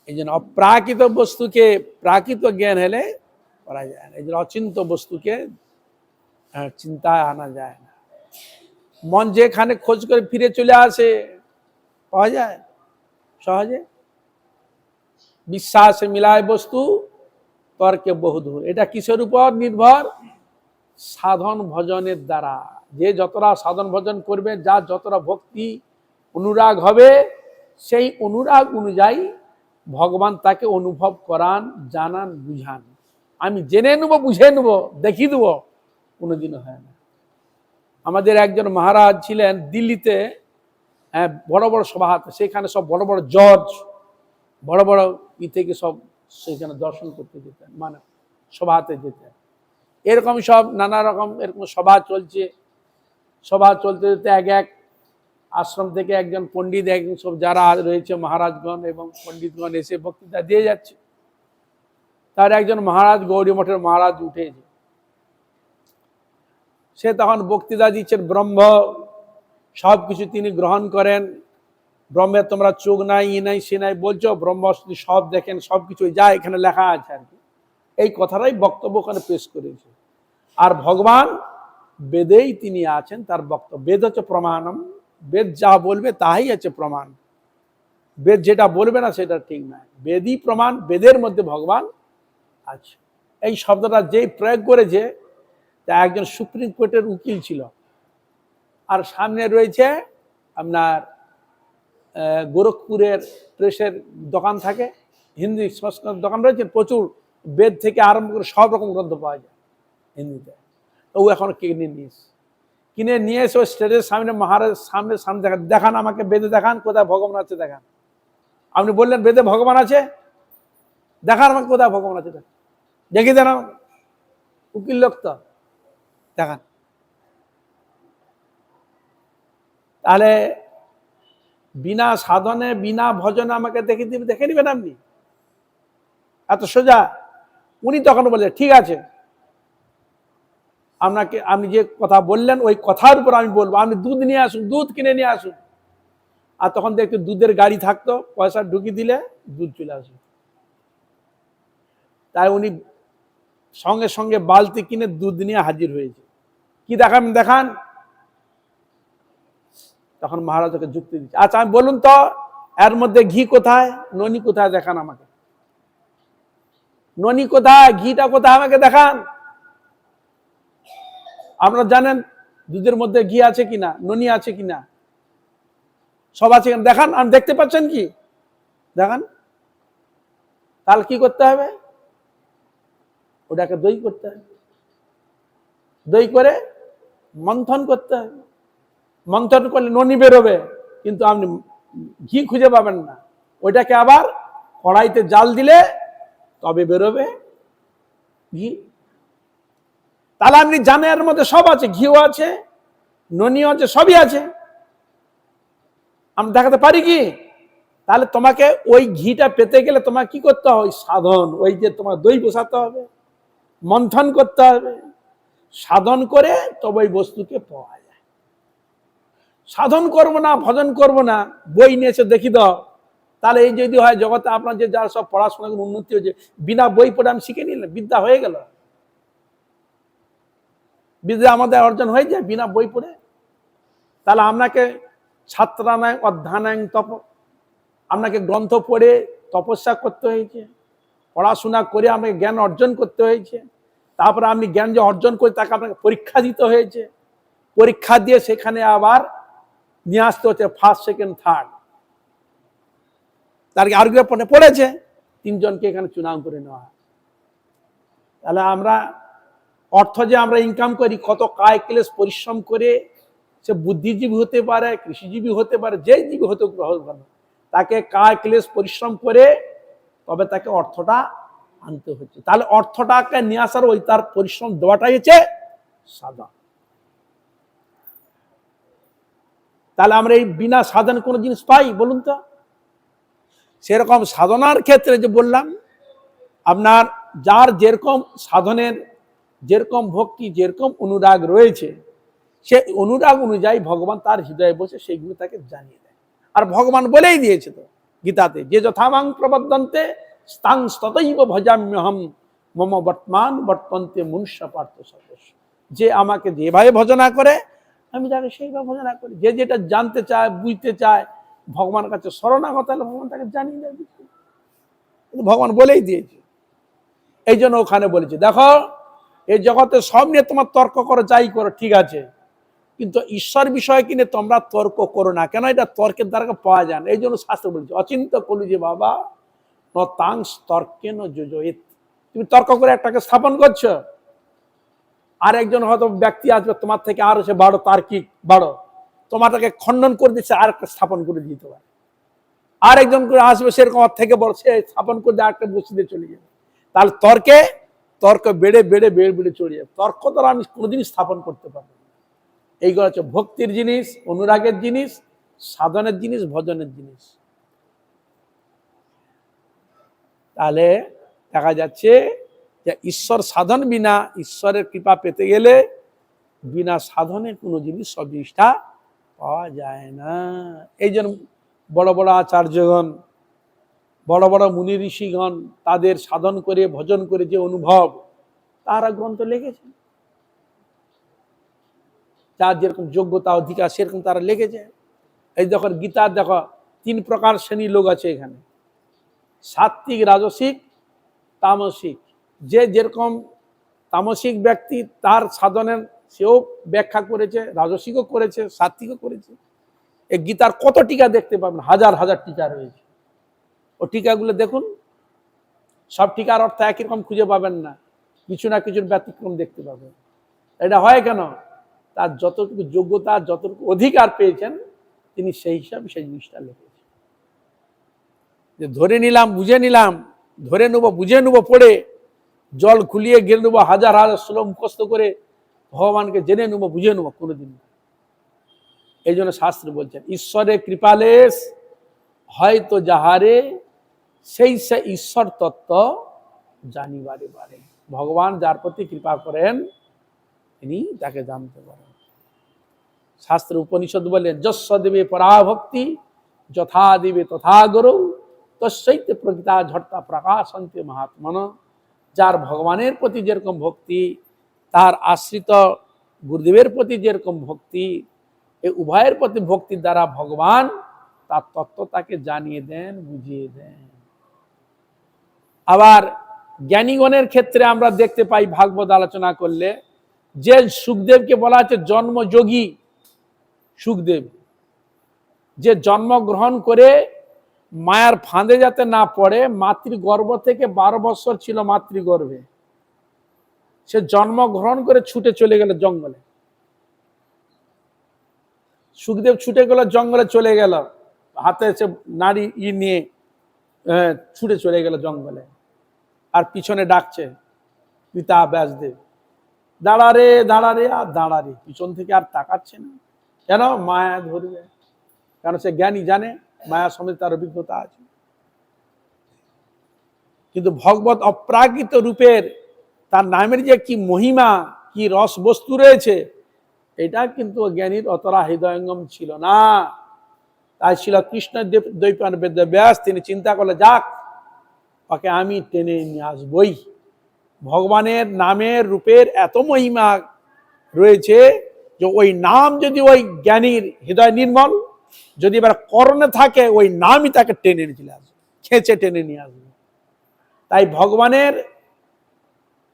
এই জন্য অপ্রাকৃত বস্তুকে প্রাকৃত জ্ঞান হলে করা যায় না। এই জন্য অচিন্ত বস্তুকে চিন্তায় আনা যায় না। মন যেখানে খোঁজ করে ফিরে চলে আসে, পাওয়া যায় সহজে। বিশ্বাসে মিলায় বস্তু তর্কে বহুদূর। এটা কিসের উপর নির্ভর? সাধন ভজনের দ্বারা। যে যতটা সাধন ভজন করবে, যা যতটা ভক্তি অনুরাগ হবে, সেই অনুরাগ অনুযায়ী ভগবান তাকে অনুভব করান, জানান, বুঝান। আমি জেনে নেবো, বুঝে নেবো, দেখিয়ে দেবো, কোনোদিনও হয় না। আমাদের একজন মহারাজ ছিলেন দিল্লিতে, বড় বড় সভা, সেখানে সব বড় বড় জজ, বড় বড় থেকে সব সেখানে দর্শন করতে যেতেন, মানে সভাতে যেতেন। এরকম সব নানা রকম এরকম সভা চলছে। সভা চলতে চলতে এক আশ্রম থেকে একজন পণ্ডিত, একজন সব যারা রয়েছে মহারাজগণ এবং পণ্ডিতগণ এসে বক্তৃতা দিয়ে যাচ্ছে। তার একজন মহারাজ, গৌরী মঠের মহারাজ উঠেছে। সে তখন বক্তৃতা দিচ্ছেন, ব্রহ্ম সবকিছু তিনি গ্রহণ করেন, ব্রহ্মের তোমরা চোখ নাই, ই নাই, সে নাই বলছো, ব্রহ্ম সব দেখেন, সবকিছু যা এখানে লেখা আছে আর কি, এই কথাটাই বক্তব্য ওখানে পেশ করেছে। আর ভগবান বেদেই তিনি আছেন, তার বক্তব্য। বেদ হচ্ছে প্রমাণম, বেদ যা বলবে তাই হচ্ছে প্রমাণ। বেদ যেটা বলবে না সেটা ঠিক নয়, বেদই প্রমাণ, বেদের মধ্যে ভগবান আছে। এই শব্দটা যেই প্রয়োগ করেছে, তা একজন সুপ্রিম কোর্টের উকিল ছিল, আর সামনে রয়েছে আপনার গোরখপুরের প্রেসের দোকান থাকে, হিন্দি সংস্কৃত দোকান রয়েছে, প্রচুর বেদ থেকে আরম্ভ করে সব রকম গ্রন্থ পাওয়া যায় হিন্দিতে। ও এখন কিনে নিয়ে এসে ওই স্টেজের সামনে মহারাজ সামনে দেখান, আমাকে বেদে দেখান, কোথায় ভগবান আছে দেখান। আপনি বললেন বেদে ভগবান আছে, দেখান আমাকে কোথায় ভগবান আছে, দেখিয়ে দেন আমাকে। উকিল লোক তো, দেখান। তাহলে বিনা সাধনে বিনা ভজনে আমাকে দেখে দিবেন আপনি? এত সোজা? উনি তখন বললেন ঠিক আছে, আপনাকে আপনি যে কথা বললেন ওই কথার উপর আমি বলবো, আপনি দুধ নিয়ে আসুন, দুধ কিনে নিয়ে আসুন। আর তখন দেখতে দুধের গাড়ি থাকতো, পয়সা ঢুকিয়ে দিলে দুধ চলে আসবে। তাই উনি সঙ্গে সঙ্গে বালতি কিনে দুধ নিয়ে হাজির হয়েছে। কি দেখান। তখন মহারাজ ওকে যুক্তি দিচ্ছে, আচ্ছা আমি বলুন তো, এর মধ্যে ঘি কোথায়, ননি কোথায়, দেখান আমাকে। ননি কোথায়, ঘিটা কোথায়, আমাকে দেখান। আপনারা জানেন দুধের মধ্যে ঘি আছে কিনা, ননি আছে কিনা, সব আছে কিনা, দেখান। আর দেখতে পাচ্ছেন কি, দেখান। তাহলে কি করতে হবে? ওটাকে দই করতে হবে, দই করে মন্থন করতে হবে। মন্থন করলে ননি বেরোবে, কিন্তু আপনি ঘি খুঁজে পাবেন না। ওইটাকে আবার কড়াইতে জাল দিলে তবে বেরোবে ঘি। তাহলে আপনি জানেন এর মধ্যে সব আছে, ঘিও আছে, ননিও আছে, সবই আছে। আমি দেখাতে পারি কি? তাহলে তোমাকে ওই ঘিটা পেতে গেলে তোমাকে কি করতে হবে? সাধন, ওই যে তোমার দই বসাতে হবে, মন্থন করতে হবে, সাধন করে তবে ওই বস্তুকে পাওয়া যায়। সাধন করবো না, ভজন করবো না, বই নিয়ে এসে দেখি দাও, তাহলে এই যদি হয় জগতে আপনার যে যারা সব পড়াশোনা উন্নতি হয়েছে, বিনা বই পড়ে আমি শিখে নিলাম, বিদ্যা হয়ে গেল। বিদ্যা আমাদের অর্জন হয়ে যায় বিনা বই পড়ে। তাহলে আপনাকে ছাত্রানায় অধ্যানায়ং তপ, আপনাকে গ্রন্থ পড়ে তপস্যা করতে হয়েছে, পড়াশোনা করে আমাকে জ্ঞান অর্জন করতে হয়েছে, তারপরে আপনি জ্ঞান যে অর্জন করে তাকে আপনাকে পরীক্ষা দিতে হয়েছে, পরীক্ষা দিয়ে সেখানে আবার নিয়ে আসতে হচ্ছে ফার্স্ট সেকেন্ড থার্ড, তার আর্গুমেন্ট পড়েছে, তিনজনকে এখানে চুনাও করে নেওয়া হয়। তাহলে আমরা অর্থ যে আমরা ইনকাম করি, কত কায় ক্লেশ পরিশ্রম করে, সে বুদ্ধিজীবী হতে পারে, কৃষিজীবী হতে পারে, যে জীবী হতে পারে, তাকে কায় ক্লেশ পরিশ্রম করে তবে তাকে অর্থটা আনতে হচ্ছে। তাহলে অর্থটাকে নিয়ে আসার ওই তার পরিশ্রম দেওয়াটাই হচ্ছে সাধন। তাহলে আমরা এই বিনা সাধন কোনো জিনিস পাই বলুন তো? সেরকম সাধনার ক্ষেত্রে যে বললাম, আপনার যার যেরকম সাধনের যেরকম ভক্তি, যেরকম অনুরাগ রয়েছে, সে অনুরাগ অনুযায়ী ভগবান তার হৃদয়ে বসে সেইগুলো তাকে জানিয়ে দেয়। আর ভগবান বলেই দিয়েছে তো গীতাতে, যে যথামাং প্রবদন্তে স্তাং ততৈব ভজাম্যহম মম বর্তমান বর্তন্তে মনুষ্য পার্থ সদস্য। যে আমাকে যেভাবে ভজনা করে আমি তাকে সেইভাবে ভজনা করি। যে যেটা জানতে চায়, বুঝতে চায়, ভগবানের কাছে শরণাগত হলে ভগবান তাকে জানিয়ে দেয়। ভগবান বলেই দিয়েছে। এই জন্য ওখানে বলেছে, দেখো এই জগতে সব নিয়ে তোমার তর্ক করো, যাই করো, ঠিক আছে, কিন্তু ঈশ্বর বিষয়ে কিনে তোমরা তর্ক করো না। কেন? এটা তর্কের দ্বারা পাওয়া যায় না। এই জন্য শাস্ত্র বলছে, অচিন্ত কলু যে বাবা ন তাংস তর্কে ন যোজয়েত। তুমি তর্ক করে একটাকে স্থাপন করছো, আর একজন হয়তো ব্যক্তি আসবে তোমার থেকে আরো সে বড় তার্কিক, বড়, তোমারটাকে খণ্ডন করে দিচ্ছে, আর একটা স্থাপন করে দিতে পারে। আর একজন করে আসবে সেরকম থেকে বড়, সে স্থাপন করে দিয়ে আরেকটা বসে দিয়ে চলে যাবে। তাহলে তর্ক বেড়ে বেড়ে বেড়ে বেড়ে চলে যাবে। তর্ক দ্বারা আমি কোনোদিন স্থাপন করতে পারবো না। এইগুলো হচ্ছে ভক্তির জিনিস, অনুরাগের জিনিস, সাধনের জিনিস, ভজনের জিনিস। তাহলে দেখা যাচ্ছে যে ঈশ্বর সাধন বিনা, ঈশ্বরের কৃপা পেতে গেলে বিনা সাধনে কোনো জিনিস, সব জিনিসটা পাওয়া যায় না। এই জন্য বড় বড় আচার্যগণ, বড় বড় মুনি ঋষিগণ তাদের সাধন করে ভজন করে যে অনুভব, তারা গ্রন্থ লিখেছে। যার যেরকম যোগ্যতা অধিকার সেরকম তারা লিখেছে। এই দেখো গীতার দেখো 3 প্রকার শ্রেণীর লোক আছে এখানে, সাত্বিক, রাজসিক, তামসিক। যে যেরকম তামসিক ব্যক্তি তার সাধনের সেও ব্যাখ্যা করেছে, রাজসিকও করেছে, সাত্বিকও করেছে। এই গীতার কত টিকা দেখতে পাবেন, হাজার হাজার টিকা রয়েছে। ও টিকাগুলো দেখুন, সব টিকার অর্থ একই রকম খুঁজে পাবেন না, কিছু না কিছুর ব্যতিক্রম দেখতে পাবেন। এটা হয় কেন? তার যতটুকু যোগ্যতা, যতটুকু অধিকার পেয়েছেন তিনি সেই হিসাবে সেই জিনিসটা লিখেছেন। যে ধরে নিলাম, বুঝে নিলাম, ধরে নেবো, বুঝে নেবো, পড়ে জল খুলিয়ে গেলে নেবো, হাজার হাজার শ্লোক মুখস্থ করে ভগবানকে জেনে নেবো, বুঝে নেবো, কোনোদিন না। এই জন্য শাস্ত্র বলছেন, ঈশ্বরের কৃপালেশ হয়তো যাহারে, সেই সে ঈশ্বর তত্ত্ব জানিবারে পারে। ভগবান যার প্রতি কৃপা করেন তিনি তাকে জানতে পারেন। শাস্ত্র উপনিষদ বলেন, যস্য দেবে পরাভক্তি যথা দেবে তথা গরৌ তস্যৈতে প্রকৃতা ঝট্টা প্রকাশন্তে মহাত্মন। যার ভগবানের প্রতি যেরকম ভক্তি, তার আশ্রিত গুরুদেবের প্রতি যেরকম ভক্তি, এই উভয়ের প্রতি ভক্তির দ্বারা ভগবান তার তত্ত্ব তাকে জানিয়ে দেন, বুঝিয়ে দেন। আবার জ্ঞানীগণের ক্ষেত্রে আমরা দেখতে পাই, ভাগবত আলোচনা করলে, যে সুখদেবকে বলা হচ্ছে জন্মযোগী, সুখদেব যে জন্মগ্রহণ করে মায়ার ফাঁদে যাতে না পড়ে, মাতৃগর্ভ থেকে 12 বছর ছিল মাতৃগর্ভে, সে জন্মগ্রহণ করে ছুটে চলে গেল জঙ্গলে। সুখদেব ছুটে গেল জঙ্গলে, চলে গেল হাতে সে নারী নিয়ে, ছুটে চলে গেল জঙ্গলে। আর পিছনে ডাকছে পিতা ব্যাসদেব, দাঁড়ারে দাঁড়ারে আর দাঁড়ারে, পিছন থেকে আর তাকাচ্ছে না। কেন? মায়া ধরবে। কারণ সে জ্ঞানী, জানে মায়া সমেত তার অভিজ্ঞতা আছে। কিন্তু ভগবত অপ্রাকৃত রূপের তার নামের যে কি মহিমা, কি রস বস্তু রয়েছে, এটা কিন্তু জ্ঞানীর অতরা হৃদয়ঙ্গম ছিল না। তাই ছিল কৃষ্ণ দ্বৈপায়ন বেদব্যাস তিনি চিন্তা করলে, যাক ওকে আমি টেনে নিয়ে আসবই। ভগবানের নামের রূপের এত মহিমা রয়েছে যে ওই নাম যদি ওই জ্ঞানীর হৃদয় নির্মল যদি এবার করণে থাকে, ওই নামই তাকে টেনে নিয়ে চলে আসবে। খেঁচে টেনে নিয়ে আসবে। তাই ভগবানের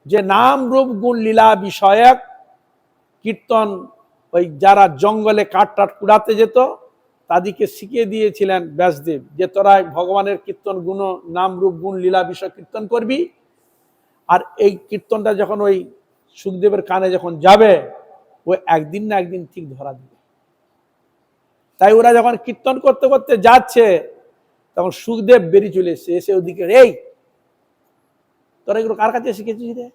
যে নাম রূপ গুণ লীলা বিষয়ক কীর্তন, ওই যারা জঙ্গলে কাঠ টাট কুড়াতে যেত তাদেরকে শিখিয়ে দিয়েছিলেন ব্যাসদেব, যে তোরা ভগবানের কীর্তন গুণ নাম রূপ গুণ লীলা বিষয় কীর্তন করবি। আর এই কীর্তনটা যখন ওই সুখদেবের কানে যখন যাবে, ও একদিন না একদিন ঠিক ধরা দিবে। তাই ওরা যখন কীর্তন করতে করতে যাচ্ছে, তখন সুখদেব বেরিয়ে চলে এসছে, এসে ওদিকে, এই তোরা এগুলো কার কাছে শিখেছিস রে?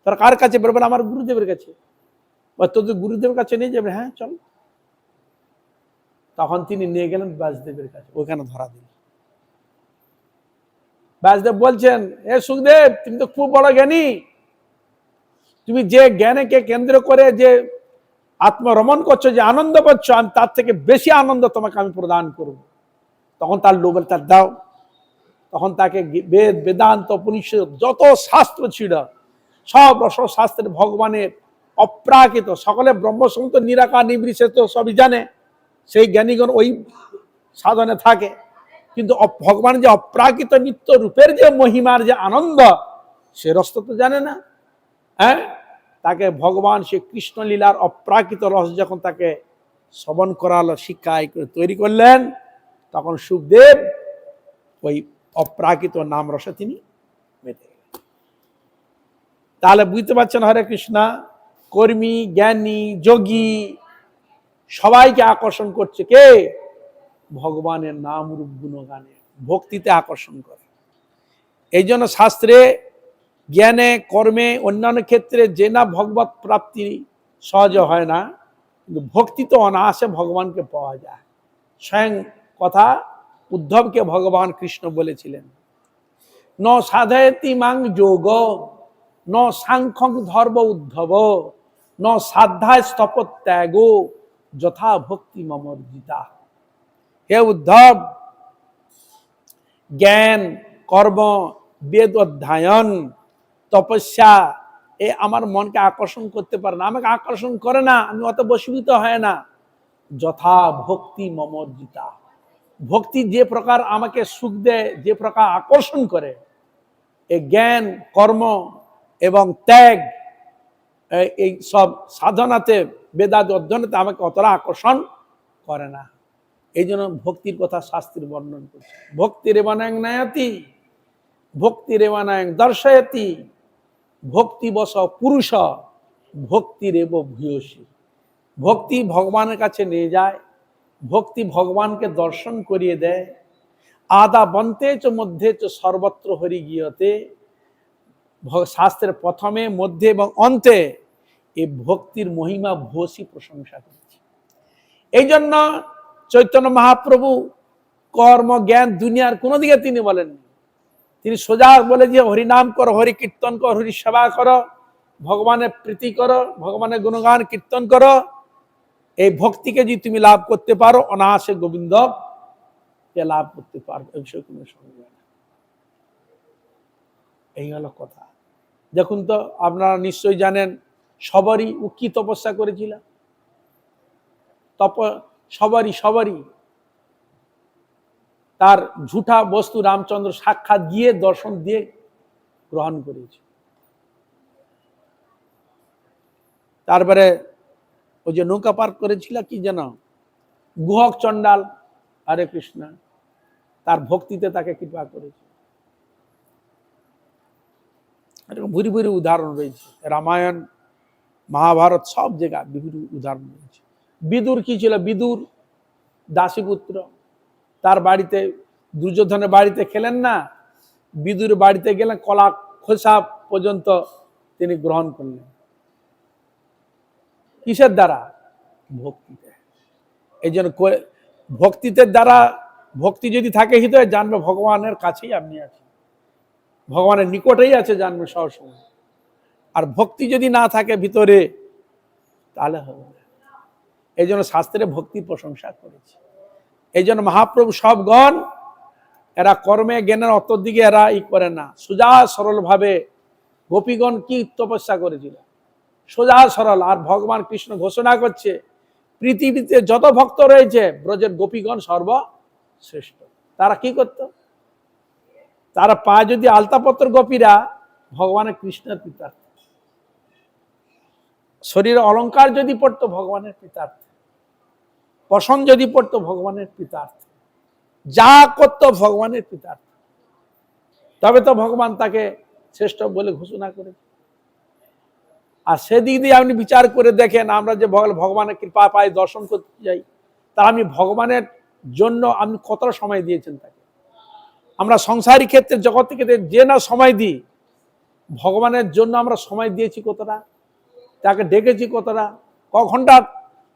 তোরা কার কাছে? বলবেন আমার গুরুদেবের কাছে। বা তোদের গুরুদেবের কাছে নিয়ে যাবে? হ্যাঁ চল। তখন তিনি নিয়ে গেলেন ব্যাসদেবের কাছে, ওখানে ধরা দিল। ব্যাসদেব বলছেন, এ সুখদেব, তুমি তো খুব বড় জ্ঞানী, তুমি যে জ্ঞানকে কেন্দ্র করে যে আত্মরমণ করছো, যে আনন্দ করছো, আমি তার থেকে বেশি আনন্দ তোমাকে আমি প্রদান করব। তখন তার লোভের তার দাও। তখন তাকে বেদ বেদান্ত উপনিষদ যত শাস্ত্র ছিল, সব রসশাস্ত্রের ভগবানের অপ্রাকৃত, সকলে ব্রহ্মসংহিত নিরাকার নির্বিশেষ তো সবই জানে, সেই জ্ঞানীগণ ওই সাধনে থাকে। কিন্তু ভগবানের যে অপ্রাকৃত নিত্য রূপের যে মহিমার যে আনন্দ, সে রস তো জানে না। হ্যাঁ, তাকে ভগবান সে কৃষ্ণলীলার অপ্রাকৃত রস যখন তাকে শ্রবণ করালো, শিক্ষায় করে তৈরি করলেন, তখন সুখদেব ওই অপ্রাকৃত নাম রসে তিনি মেতে গেলেন। তাহলে বুঝতে পারছেন, হরে কৃষ্ণা, কর্মী, জ্ঞানী, যোগী সবাইকে আকর্ষণ করছে কে? ভগবানের নাম রূপ গুণগানে, ভক্তিতে আকর্ষণ করে। এই জন্য শাস্ত্রে জ্ঞানে, কর্মে, অন্যান্য ক্ষেত্রে যে না ভগবত প্রাপ্তি সহজ হয় না, কিন্তু ভক্তি তো অনায়াসে ভগবানকে পাওয়া যায়। স্বয়ং কথা উদ্ধবকে ভগবান কৃষ্ণ বলেছিলেন, ন সাধয়তি মাং যোগ, ন সাংখ্যং ধর্ম উদ্ধব, ন সাধ্যায় স্তপত্যাগ, যথা ভক্তি মমর্জিতা। হে উদ্ধব, জ্ঞান, কর্ম, বেদ অধ্যয়ন, তপস্যা এ আমার মনকে আকর্ষণ করতে পারে না, আমাকে আকর্ষণ করে না, আমি অত বশীভূত হয় না। যথা ভক্তি মমর্জিতা, ভক্তি যে প্রকার আমাকে সুখ দেয়, যে প্রকার আকর্ষণ করে, এই জ্ঞান, কর্ম এবং ত্যাগ, এই সব সাধনাতে, বেদান্ত অধ্যয়নতে আমাকে অতটা আকর্ষণ করে না। এই জন্য ভক্তির কথা শাস্ত্রের বর্ণন করছে। ভক্তিরেবানায়ং নায়াতি, ভক্তিরেবানায়ং দর্শয়তি, ভক্তিবশ পুরুষ, ভক্তিরেব ভূয়সী। ভক্তি ভগবানের কাছে নিয়ে যায়, ভক্তি ভগবানকে দর্শন করিয়ে দেয়। আদা বন্তে চ মধ্যে চ সর্বত্র হরি গিয়তে, শাস্ত্রের প্রথমে, মধ্যে এবং অন্তে এই ভক্তির মহিমা ভূয়সী প্রশংসা করেছে। এই জন্য চৈতন্য মহাপ্রভু কর্ম, জ্ঞান, দুনিয়ার কোনো দিকে তিনি বলেননি। তিনি সোজা বলে যে হরিনাম করো, হরি কীর্তন করো, হরি সেবা করো, ভগবানের প্রীতি করো, ভগবানের গুণগান কীর্তন করো। এই ভক্তিকে যদি তুমি লাভ করতে পারো, অনায়াসে গোবিন্দ কে লাভ করতে পারবে, এই বিষয়ে কোনো সন্দেহ নেই। এই হলো কথা। দেখুন তো, আপনারা নিশ্চয়ই জানেন, সবারই ও কি তপস্যা করেছিল। সবারই তার ঝুঠা বস্তু রামচন্দ্র সাক্ষাৎ গিয়ে দর্শন দিয়ে গ্রহণ করেছে। তারপরে ওই যে নৌকা পার করেছিল কি যেন, গুহক চণ্ডাল, হরে কৃষ্ণ, তার ভক্তিতে তাকে কৃপা করেছে। ভুরি ভুরি উদাহরণ রয়েছে, রামায়ণ, মহাভারত সব জায়গায় বিভিন্ন উদাহরণ রয়েছে। বিদুর কি ছিল? বিদুর দাসীপুত্র, তার বাড়িতে, দুর্যোধনের বাড়িতে খেলেন না, বিদুর বাড়িতে গেলেন, কলা খোসা পর্যন্ত তিনি গ্রহণ করলেন। কিসের দ্বারা? ভক্তিতে। এই জন্য ভক্তিতে দ্বারা, ভক্তি যদি থাকে হৃদয়ে, জানবে ভগবানের কাছেই আপনি আছেন, ভগবানের নিকটেই আছে, জানবে সবসময়। আর ভক্তি যদি না থাকে ভিতরে, তাহলে হবে না। এই জন্য শাস্ত্রে ভক্তির প্রশংসা করেছে। এই জন্য মহাপ্রভু সবগণ, এরা কর্মে জ্ঞানের অত দিকে এরা করে না, সোজা সরল ভাবে গোপীগণ কি তপস্যা করেছিল, সোজা সরল। আর ভগবান কৃষ্ণ ঘোষণা করছে, পৃথিবীতে যত ভক্ত রয়েছে, ব্রজের গোপীগণ সর্বশ্রেষ্ঠ। তারা কি করত? তারা পায় যদি আলতাপত্র গোপীরা ভগবানের কৃষ্ণের পিতার্থ, শরীরে অলঙ্কার যদি পড়তো ভগবানের পিতার্থ, পশন যদি পড়তো ভগবানের পিতার্থ, যা করতো ভগবানের পিতার্থ, তবে তো ভগবান তাকে শ্রেষ্ঠ বলে ঘোষণা করে। আর সেদিক দিয়ে আপনি বিচার করে দেখেন, আমরা যে ভগবানের কৃপা পাই, দর্শন করতে যাই, তা আমি ভগবানের জন্য আপনি কতটা সময় দিয়েছেন তাকে? আমরা সংসারী ক্ষেত্রে জগৎ ক্ষেত্রে যে না সময় দিই, ভগবানের জন্য আমরা সময় দিয়েছি কতটা, তাকে ডেকেছি কতটা, ক ঘন্টা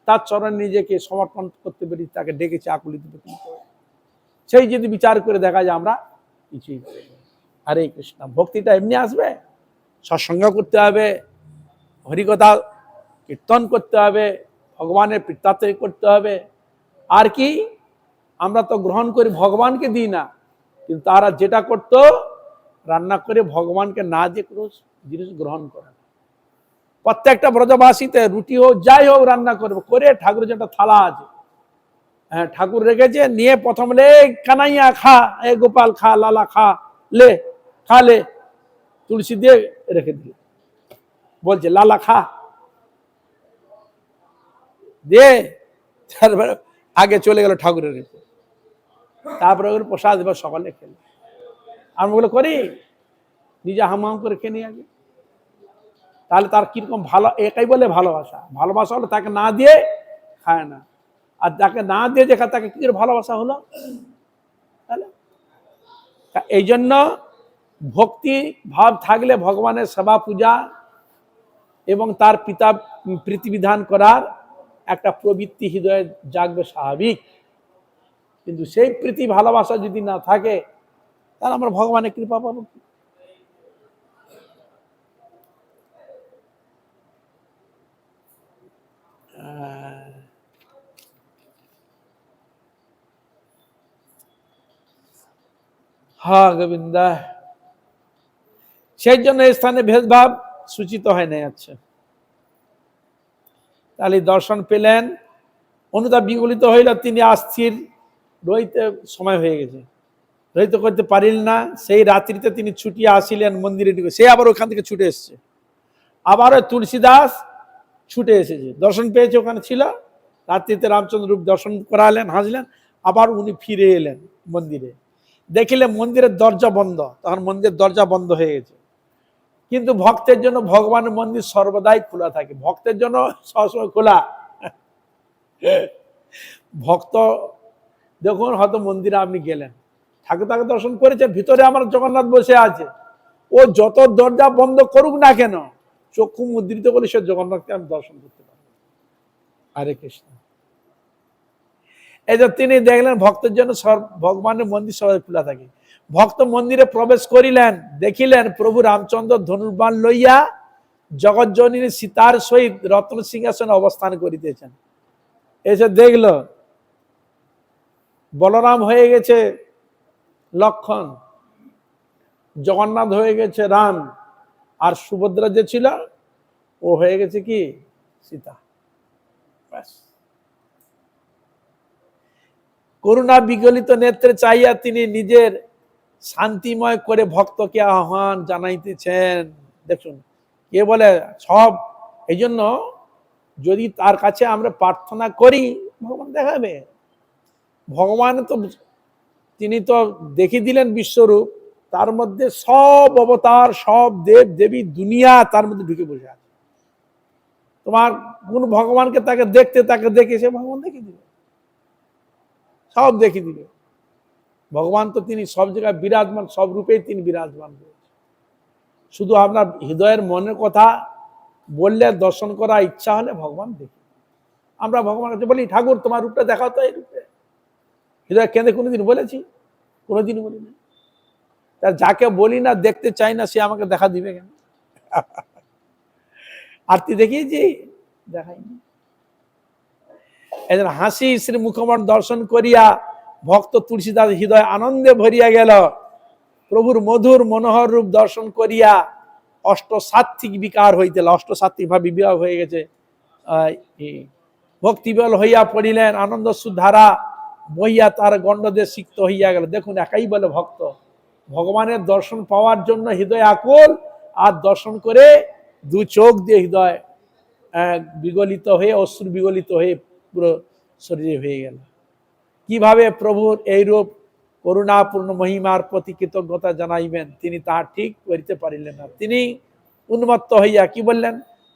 তার চরণে নিজেকে সমর্পণ করতে পারি, তাকে ডেকেছি আকুলিত। সেই যদি বিচার করে দেখা যায় আমরা কিছুই করি না। হরে কৃষ্ণ। ভক্তিটা এমনি আসবে, সৎসঙ্গ করতে হবে, হরিকথা কীর্তন করতে হবে, ভগবানের প্রীত্যার্থ করতে হবে। আর কি, আমরা তো গ্রহণ করি, ভগবানকে দিই না, কিন্তু তারা যেটা করতো রান্না করে ভগবানকে না দিয়ে কোনো জিনিস গ্রহণ করে। প্রত্যেকটা ব্রজবাসীতে রুটি হোক যাই হোক রান্না করবে, করে ঠাকুরের যেটা থালা আছে, হ্যাঁ ঠাকুর রেখেছে, নিয়ে প্রথম লে কানাইয়া খা, এ গোপাল খা, লালা খা, লে খা, লে তুলসী দিয়ে রেখে দিল, বলছে লালা খা, দিয়ে তারপরে আগে চলে গেল ঠাকুরের কাছে, তারপরে ওগুলো প্রসাদ এবার সকালে খেলে। আমরা ওগুলো করি, নিজে হাম করে খেয়ে নিয়ে আগে, তাহলে তার কিরকম ভালো, এটাই বলে ভালোবাসা। ভালোবাসা হলো তাকে না দিয়ে খায় না, আর যাকে না দিয়ে যে খায় তাকে কি করে ভালোবাসা হলো? তাহলে এই জন্য ভক্তি ভাব থাকলে ভগবানের সেবা পূজা এবং তার পিতা প্রীতিবিধান করার একটা প্রবৃত্তি হৃদয়ে জাগবে স্বাভাবিক। কিন্তু সেই প্রীতি ভালোবাসা যদি না থাকে, তাহলে আমরা ভগবানের কৃপা পাবো কি? হ্যাঁ গোবিন্দা, সেই জন্য এই স্থানে ভেদভাব সূচিত হয় নাই। আচ্ছা, তাহলে দর্শন পেলেন, অনুতাপ বিগলিত হইল, তিনি অস্থির, রইতে সময় হয়ে গেছে, রইতে করতে পারিল না। সেই রাত্রিতে তিনি ছুটিয়া আসিলেন মন্দিরে, সে আবার ওখান থেকে ছুটে এসছে, আবার তুলসীদাস ছুটে এসেছে, দর্শন পেয়েছে, ওখানে ছিল, রাত্রিতে রামচন্দ্র রূপ দর্শন করালেন, হাসলেন, আবার উনি ফিরে এলেন মন্দিরে, দেখিলেন মন্দিরের দরজা বন্ধ। তখন মন্দিরের দরজা বন্ধ হয়ে গেছে, কিন্তু ভক্তের জন্য ভগবানের মন্দির সর্বদাই খোলা থাকে, ভক্তের জন্য সবসময় খোলা। ভক্ত দেখুন, হয়তো মন্দিরে আপনি গেলেন, ঠাকুর তাকে দর্শন করেছেন, ভিতরে আমার জগন্নাথ বসে আছে, ও যত দরজা বন্ধ করুক না কেন, চক্ষু মুদ্রিত বলে সে জগন্নাথকে আমি দর্শন করতে পারবো। হরে কৃষ্ণ। এই যে তিনি দেখলেন ভক্তের জন্য ভগবানের মন্দির সবাই খোলা থাকে। ভক্ত মন্দিরে প্রবেশ করিলেন, দেখিলেন প্রভু রামচন্দ্র ধনুর্বাণ লইয়া জগজ্জননী সীতার সহিত রত্ন সিংহাসনে অবস্থান করিতেছেন। এসে দেখল বলরাম হয়ে গেছে লক্ষণ, জগন্নাথ হয়ে গেছে রাম, আর সুভদ্রা যে ছিল ও হয়ে গেছে কি সীতা। করুণা বিগলিত নেত্রে চাইয়া তিনি নিজের শান্তিময় করে ভক্তকে আহ্বান জানাইতেছেন। দেখুন কে বলে সব, এই জন্য যদি তার কাছে আমরা প্রার্থনা করি, ভগবান দেখাবে। ভগবান তো তিনি তো দেখিয়ে দিলেন বিশ্বরূপ, তার মধ্যে সব অবতার, সব দেব দেবী দুনিয়া তার মধ্যে ঢুকে বসে আছে। তোমার কোন ভগবানকে তাকে দেখতে, তাকে দেখে সে ভগবান দেখিয়ে দিবে, সব দেখিয়ে দিবে। ভগবান তো তিনি সব জায়গায় বিরাজমান, সব রূপেই তিনি বিরাজমান রয়েছে। শুধু আপনার হৃদয়ের মনের কথা বললে, দর্শন করা ইচ্ছা হলে ভগবান দেখি। আমরা ভগবানের কাছে বলি, ঠাকুর তোমার রূপটা দেখাও তো, এই রূপে হৃদয় কেঁদে কোনোদিন বলেছি? কোনোদিন বলি না। তার যাকে বলি না, দেখতে চাই না, সে আমাকে দেখা দিবে কেন? আরতি দেখিয়েছি? দেখাইনি। এজন হাসি শ্রী মুখমন দর্শন করিয়া ভক্ত তুলসীদাস হৃদয় আনন্দে ভরিয়া গেল। প্রভুর মধুর মনোহর রূপ দর্শন করিয়া অষ্টসাত্ত্বিক বিকার হইতে, অষ্টসাত্ত্বিক ভাবে বিবাহ হয়ে গেছে, ভক্তিবল হইয়া পড়িলেন, আনন্দ সুধারা বইয়া তার গণ্ডদেশ সিক্ত হইয়া গেল। দেখুন, একাই বলে ভক্ত, ভগবানের দর্শন পাওয়ার জন্য হৃদয় আকুল, আর দর্শন করে দু চোখ দিয়ে হৃদয় বিগলিত হয়ে, অশ্রু বিগলিত হয়ে পুরো শরীরে হয়ে গেল। কিভাবে প্রভুর এইরূপ করুণাপূর্ণ মহিমার প্রতি কৃতজ্ঞতা জানাইবেন, তিনি তা ঠিক করিতে পারিলেন না। তিনি উন্মত্ত হইয়া কি বললেন?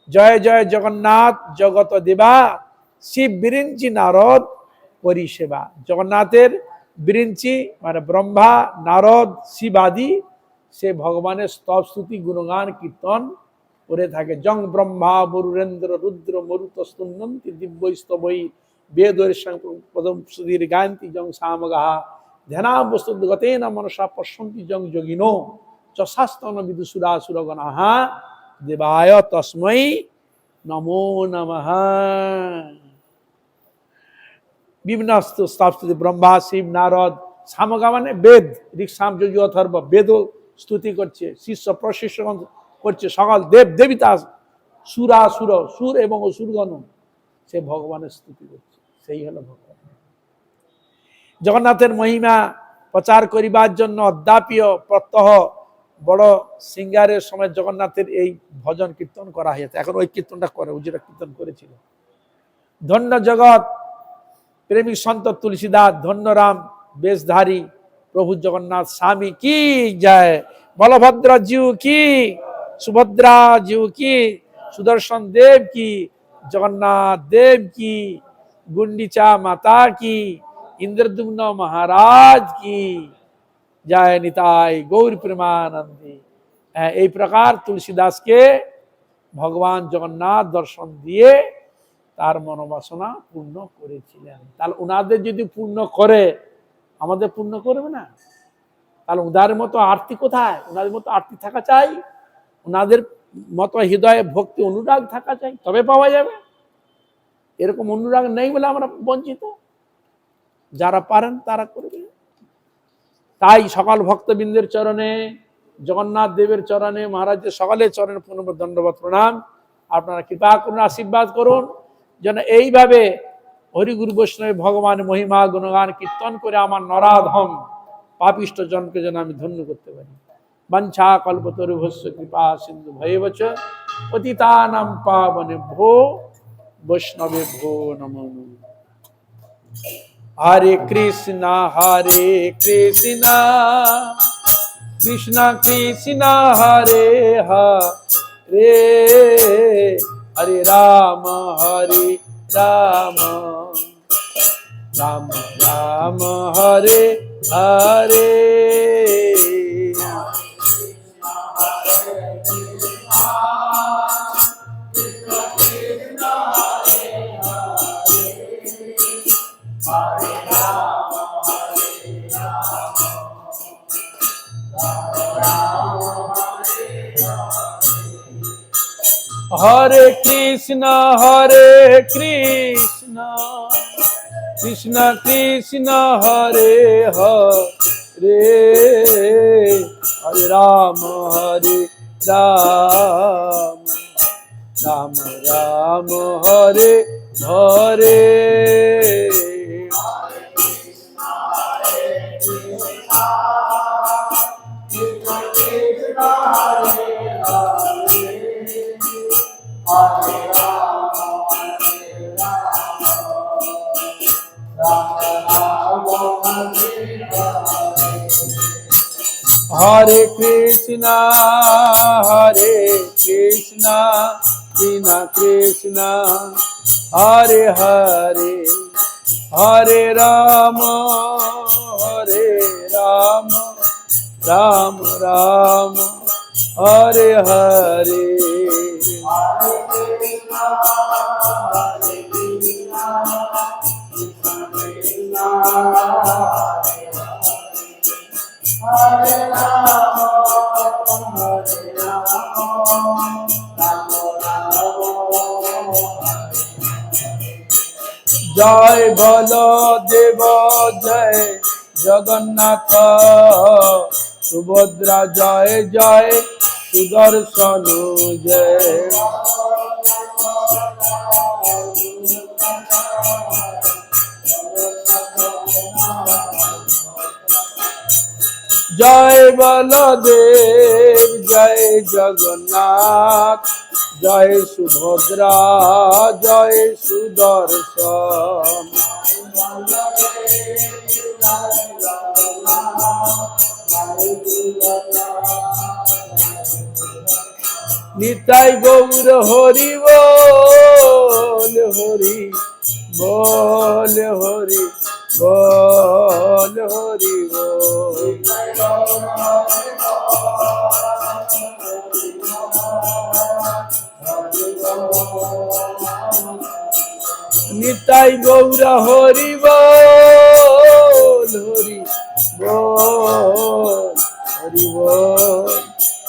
জয় জয় জগন্নাথ জগত দেবা, শিব বিরিঞ্চি নারদ পরিষেবা। জগন্নাথের বিরিঞ্চি মানে ব্রহ্মা, নারদ, শিব আদি সে ভগবানের স্তব স্তুতি গুণগান কীর্তন করে থাকে। জং ব্রহ্মা বরুরেন্দ্র রুদ্র মরুত স্তন্তি দিব্যস্তবৈ বেদের পদম সুধীর গায়ন্তি জং সামগাহা ধ্যানাবস্তুগতেন মনসা পশ্যন্তি জং যোগিনো চশাস্তন বিদুসুরাসুরগণাঃ দেবায় তস্मै নমো নমঃ। বিভিন্ন স্তবস্তুতি ব্রহ্মা, শিব, নারদ, সামগা মানে বেদ, ঋক্সাম যজু অথর্ব, বেদও স্তুতি করছে, শিষ্য প্রশিষ্য করছে, সকল দেব দেবতা, সুরাসুর, সুর এবং অসুরগণ সে ভগবানের স্তুতি করছে। সেই হলো ভগবান। জগন্নাথের মহিমা প্রচার করিবার জন্য অদ্যাপিও প্রত্যহ বড় সিঙ্গারের সময় জগন্নাথের এই ভজন কীর্তন করা হয়েছে। এখন ওই কীর্তনটা করে, উজিরা কীর্তন করেছিল। ধন্য জগৎ প্রেমিক সন্ত তুলসীদাস, ধন্যরাম বেশধারী প্রভু জগন্নাথ স্বামী কি জয়। বলভদ্র জিউ কি, সুভদ্রা জিউ কি, সুদর্শন দেব কি, জগন্নাথ দেব কি, গুন্ডিচা মাতা কি, ইন্দ্রদুম্ন মহারাজ কি জয়। নিতাই গৌর প্রেমানন্দে। এই প্রকার তুলসীদাসকে ভগবান জগন্নাথ দর্শন দিয়ে তার মনোবাসনা পূর্ণ করেছিলেন। তাহলে ওনাদের যদি পূর্ণ করে, আমাদের পূর্ণ করবে না? তাহলে ওনাদের মতো আরতি কোথায়? ওনাদের মতো আরতি থাকা চাই, ওনাদের মতো হৃদয়ে ভক্তি অনুরাগ থাকা চাই, তবে পাওয়া যাবে। এরকম অনুরাগ নেই বলে আমরা বঞ্চিত। যারা পারেন তারা করবে। তাই সকল ভক্তবৃন্দের চরণে, জগন্নাথ দেবের চরণে, মহারাজের সকলের চরণে পুনঃ দণ্ডবত প্রণাম। আপনারা কৃপা করুন, আশীর্বাদ করুন যেন এইভাবে হরিগুরু বৈষ্ণব ভগবান মহিমা গুণগান কীর্তন করে আমার নরাধম পাপিষ্ট জনকে যেন আমি ধন্য করতে পারি। বাঞ্ছা কল্পতরুভস্য কৃপা সিন্ধু ভয়েবচ পতিতানাং পাবনেভ্যো বৈষ্ণবেভ্যো নমো নমঃ। হরে কৃষ্ণ কৃষ্ণ কৃষ্ণ হরে হরে, হরে রাম রাম রাম হরে হরে। হরে কৃষ্ণ কৃষ্ণ কৃষ্ণ হরে হরে, হরে রাম রাম রাম হরে হরে। হরে কৃষ্ণ কৃষ্ণ কৃষ্ণ হরে হরে, হরে রাম রাম রাম হরে হরে। জয় বলদেব জয় জগন্নাথ, সুভদ্রা জয় জয় সুদর্শন জয়। জয় বলদেব জয় জগন্নাথ, জয় সুভদ্রা জয় সুদর্শন। নিতাই গৌর হরি বল, হরি বল, হরি বল, হরি বল। নিতাই গৌর হরি বল, হরি বল, হরি বল,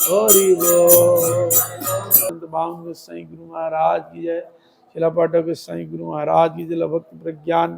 हरि बोल। बाम गोसाई गुरु महाराज की जय, शिला पाठक गोसाई गुरु महाराज की जय। भक्ति प्रज्ञान